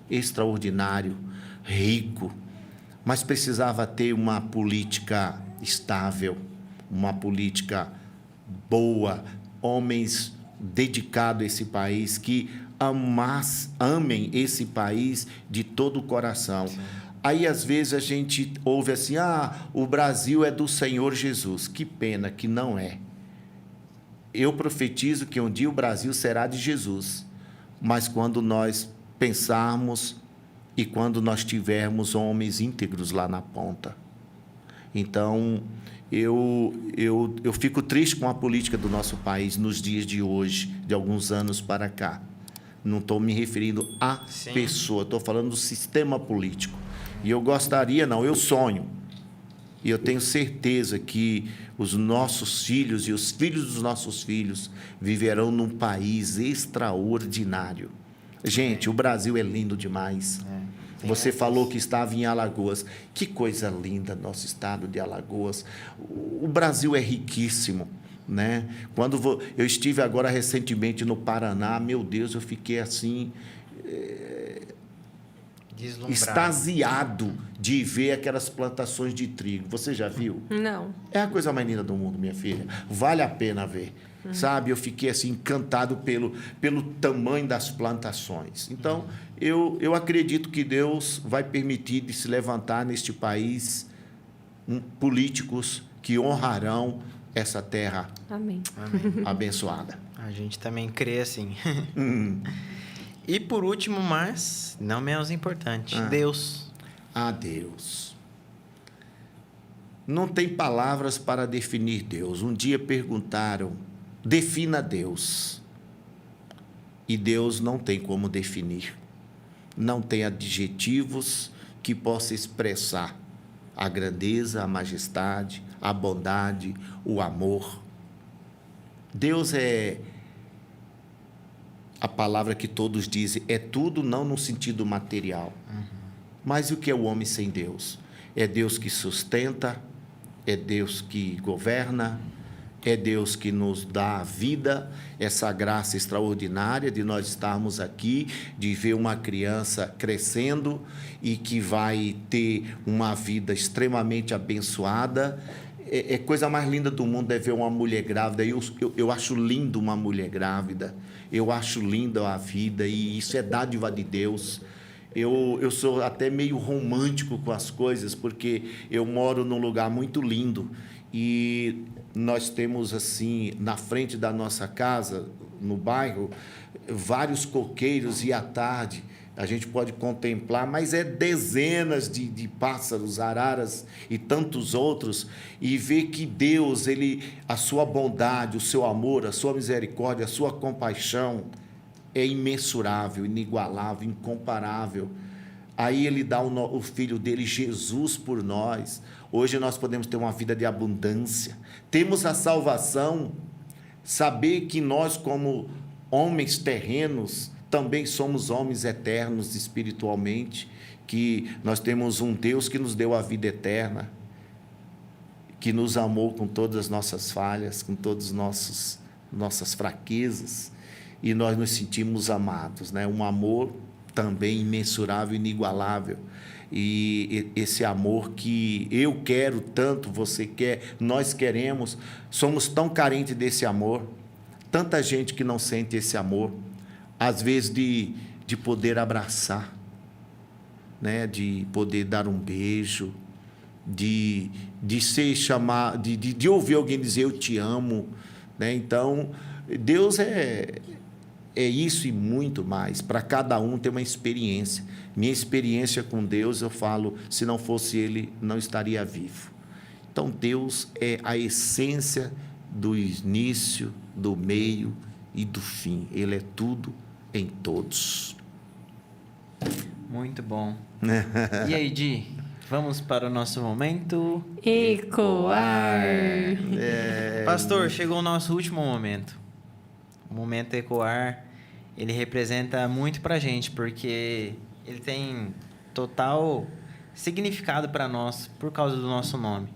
extraordinário, rico, mas precisava ter uma política estável, uma política boa, homens dedicados a esse país, que amem esse país de todo o coração. Sim. Aí, às vezes, a gente ouve assim, o Brasil é do Senhor Jesus. Que pena que não é. Eu profetizo que um dia o Brasil será de Jesus, mas quando nós pensarmos e quando nós tivermos homens íntegros lá na ponta. Então, eu fico triste com a política do nosso país nos dias de hoje, de alguns anos para cá. Não estou me referindo à pessoa, estou falando do sistema político. E eu gostaria, eu sonho, e eu tenho certeza que os nossos filhos e os filhos dos nossos filhos viverão num país extraordinário. Gente, o Brasil é lindo demais. Você falou que estava em Alagoas. Que coisa linda, nosso estado de Alagoas. O Brasil é riquíssimo, né? Quando eu estive agora recentemente no Paraná, meu Deus, eu fiquei assim... extasiado de ver aquelas plantações de trigo. Você já viu? Não. É a coisa mais linda do mundo, minha filha. Vale a pena ver. Sabe? Eu fiquei assim encantado pelo tamanho das plantações. Então, eu acredito que Deus vai permitir de se levantar neste país políticos que honrarão essa terra. Amém. Abençoada. A gente também crê assim. E por último, mas não menos importante, Deus. Deus. Não tem palavras para definir Deus. Um dia perguntaram, defina Deus. E Deus não tem como definir. Não tem adjetivos que possa expressar a grandeza, a majestade, a bondade, o amor. Deus é... A palavra que todos dizem é tudo, não no sentido material. Mas o que é o homem sem Deus? É Deus que sustenta, é Deus que governa, é Deus que nos dá a vida, essa graça extraordinária de nós estarmos aqui, de ver uma criança crescendo e que vai ter uma vida extremamente abençoada. A coisa mais linda do mundo é ver uma mulher grávida. Eu acho lindo uma mulher grávida. Eu acho linda a vida e isso é dádiva de Deus. Eu sou até meio romântico com as coisas, porque eu moro num lugar muito lindo e nós temos, assim, na frente da nossa casa, no bairro, vários coqueiros e à tarde a gente pode contemplar, mas é dezenas de pássaros, araras e tantos outros, e ver que Deus, a sua bondade, o seu amor, a sua misericórdia, a sua compaixão é imensurável, inigualável, incomparável. Aí Ele dá o Filho dele, Jesus, por nós. Hoje nós podemos ter uma vida de abundância. Temos a salvação, saber que nós, como homens terrenos, também somos homens eternos espiritualmente, que nós temos um Deus que nos deu a vida eterna, que nos amou com todas as nossas falhas, com todas as nossas fraquezas, e nós nos sentimos amados, né? Um amor também imensurável, inigualável, e esse amor que eu quero tanto, você quer, nós queremos, somos tão carentes desse amor, tanta gente que não sente esse amor, às vezes de poder abraçar, né? De poder dar um beijo, de ser chamado, de ouvir alguém dizer eu te amo, né? Então, Deus é isso e muito mais. Para cada um tem uma experiência. Minha experiência com Deus, eu falo, se não fosse Ele, não estaria vivo. Então, Deus é a essência do início, do meio e do fim. Ele é tudo em todos. Muito bom. E aí, Di? Vamos para o nosso momento... Ecoar. Pastor, chegou o nosso último momento. O momento Ecoar, ele representa muito pra gente, porque ele tem total significado para nós, por causa do nosso nome.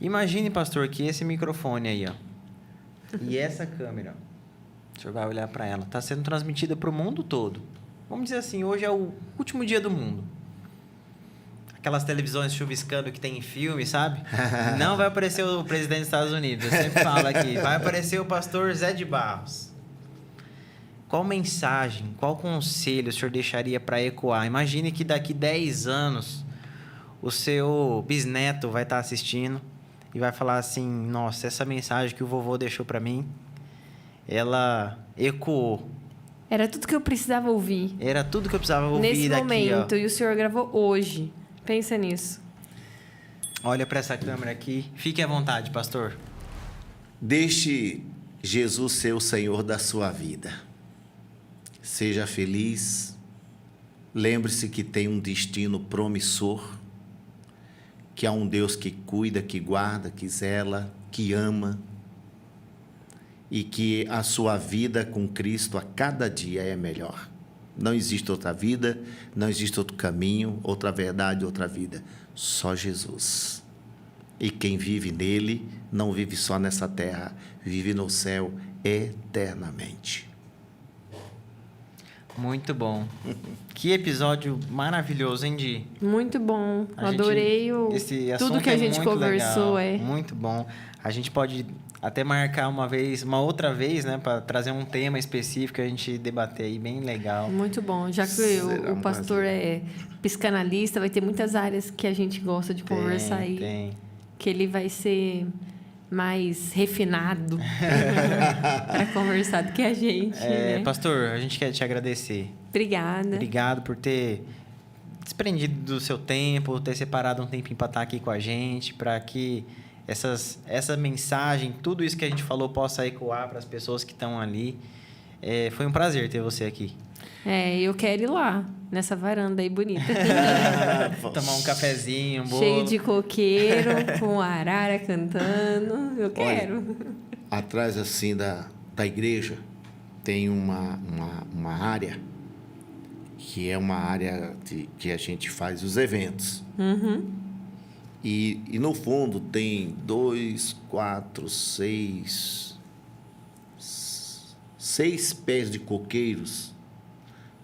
Imagine, pastor, que esse microfone aí, ó, e essa câmera, ó, o senhor vai olhar para ela, está sendo transmitida para o mundo todo. Vamos dizer assim, hoje é o último dia do mundo. Aquelas televisões chuviscando que tem em filme, sabe? Não vai aparecer o presidente dos Estados Unidos, eu sempre falo aqui. Vai aparecer o pastor Zé de Barros. Qual mensagem, qual conselho o senhor deixaria para ecoar? Imagine que daqui 10 anos o seu bisneto vai estar assistindo e vai falar assim, nossa, essa mensagem que o vovô deixou para mim, ela ecoou. Era tudo que eu precisava ouvir. Era tudo que eu precisava ouvir nesse daqui, momento, ó. e o senhor gravou hoje. Pensa nisso. Olha para essa câmera aqui. Fique à vontade, pastor. Deixe Jesus ser o Senhor da sua vida. Seja feliz. Lembre-se que tem um destino promissor, que há um Deus que cuida, que guarda, que zela, que ama, e que a sua vida com Cristo a cada dia é melhor. Não existe outra vida, não existe outro caminho, outra verdade, outra vida. Só Jesus. E quem vive nele, não vive só nessa terra, vive no céu eternamente. Muito bom. Que episódio maravilhoso, hein, Di? Muito bom. A gente- Adorei esse tudo assunto que a é gente muito conversou. legal, É. muito bom. A gente pode até marcar uma outra vez, né, para trazer um tema específico que a gente debater aí, bem legal. Muito bom. Já que Será o um pastor é psicanalista, vai ter muitas áreas que a gente gosta de conversar aí. Tem. Que ele vai ser mais refinado para conversar do que a gente. É, né? pastor, a gente quer te agradecer. Obrigada. Obrigado por ter desprendido do seu tempo, ter separado um tempinho para estar aqui com a gente, para que essa mensagem, tudo isso que a gente falou possa ecoar para as pessoas que estão ali. Foi um prazer ter você aqui. Eu quero ir lá, nessa varanda aí bonita. Tomar um cafezinho, um bolo. Cheio de coqueiro, com arara cantando. Eu quero. Atrás assim da igreja tem uma área que é uma área que a gente faz os eventos. Uhum. E no fundo tem 2, 4, 6 pés de coqueiros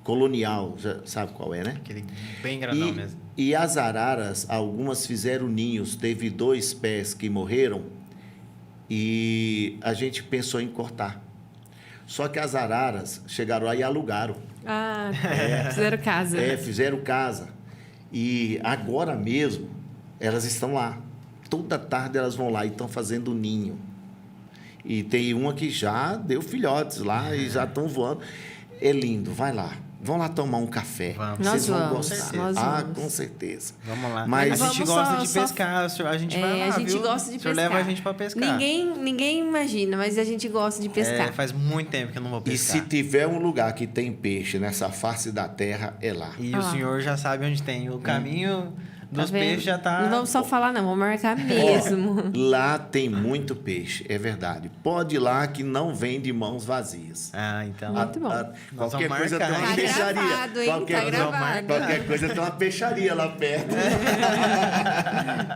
colonial, já sabe qual é, né? Aquele bem grandão mesmo. E as araras, algumas fizeram ninhos, teve 2 pés que morreram e a gente pensou em cortar. Só que as araras chegaram lá e alugaram. Ah, fizeram casa. Fizeram casa. E agora mesmo, elas estão lá. Toda tarde elas vão lá e estão fazendo ninho. E tem uma que já deu filhotes lá e já estão voando. É lindo, vai lá. Vão lá tomar um café. Vamos. Vocês Nós vão vamos, gostar. nós vamos. Com certeza. Vamos lá. Mas a gente vamos gosta de só- pescar, a gente vai lá, a gente viu? gosta de O senhor pescar. leva a gente para pescar. Ninguém imagina, mas a gente gosta de pescar. Faz muito tempo que eu não vou E pescar. se tiver um lugar que tem peixe nessa face da terra, é lá. E o senhor já sabe onde tem. O caminho dos Tá vendo? peixes já tá... Não vamos só falar, não. Vamos marcar mesmo. Lá tem muito peixe, é verdade. Pode ir lá que não vem de mãos vazias. Ah, então... Muito bom. Nós Qualquer vamos coisa marcar. tem uma Tá peixaria. gravado, hein? Tá gravado. Qualquer coisa tem uma peixaria lá perto.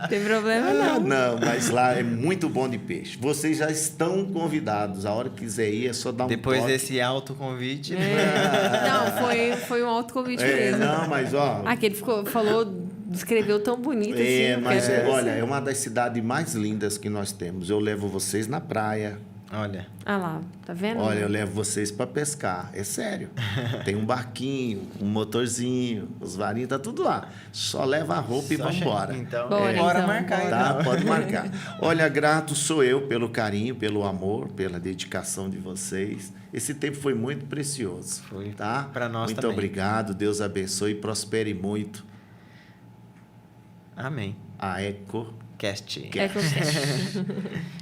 Não tem problema, não. Não, mas lá é muito bom de peixe. Vocês já estão convidados. A hora que quiser ir, é só dar um Depois toque. desse autoconvite... Não, foi um autoconvite mesmo. Não, mas ó... Que ele descreveu tão bonito assim. mas eu quero olha, é uma das cidades mais lindas que nós temos. Eu levo vocês na praia. Olha. Ah lá, tá vendo? Olha, eu levo vocês para pescar. É sério. Tem um barquinho, um motorzinho, os varinhos, tá tudo lá. Só leva a roupa e vamos embora. Então, Bora, bora então, marcar. bora. Tá? Então. Pode marcar. Olha, grato sou eu pelo carinho, pelo amor, pela dedicação de vocês. Esse tempo foi muito precioso. Foi. Tá? Pra nós muito também. obrigado. Deus abençoe e prospere muito Amém. a Eco. Cast. É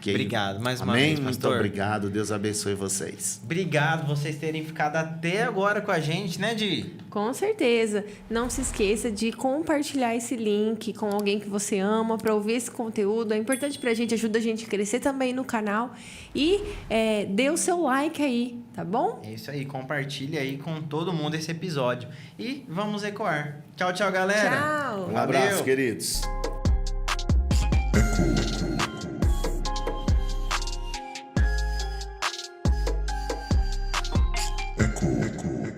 que eu Obrigado mais uma Amém? vez, Muito pastor. obrigado. Deus abençoe vocês. Obrigado vocês terem ficado até agora com a gente, né, Di? Com certeza. Não se esqueça de compartilhar esse link com alguém que você ama para ouvir esse conteúdo. É importante pra gente, ajuda a gente a crescer também no canal. E dê o seu like aí, tá bom? É isso aí, compartilha aí com todo mundo esse episódio. E vamos ecoar. Tchau, tchau, galera. Tchau! Um abraço, Valeu. queridos. Eco.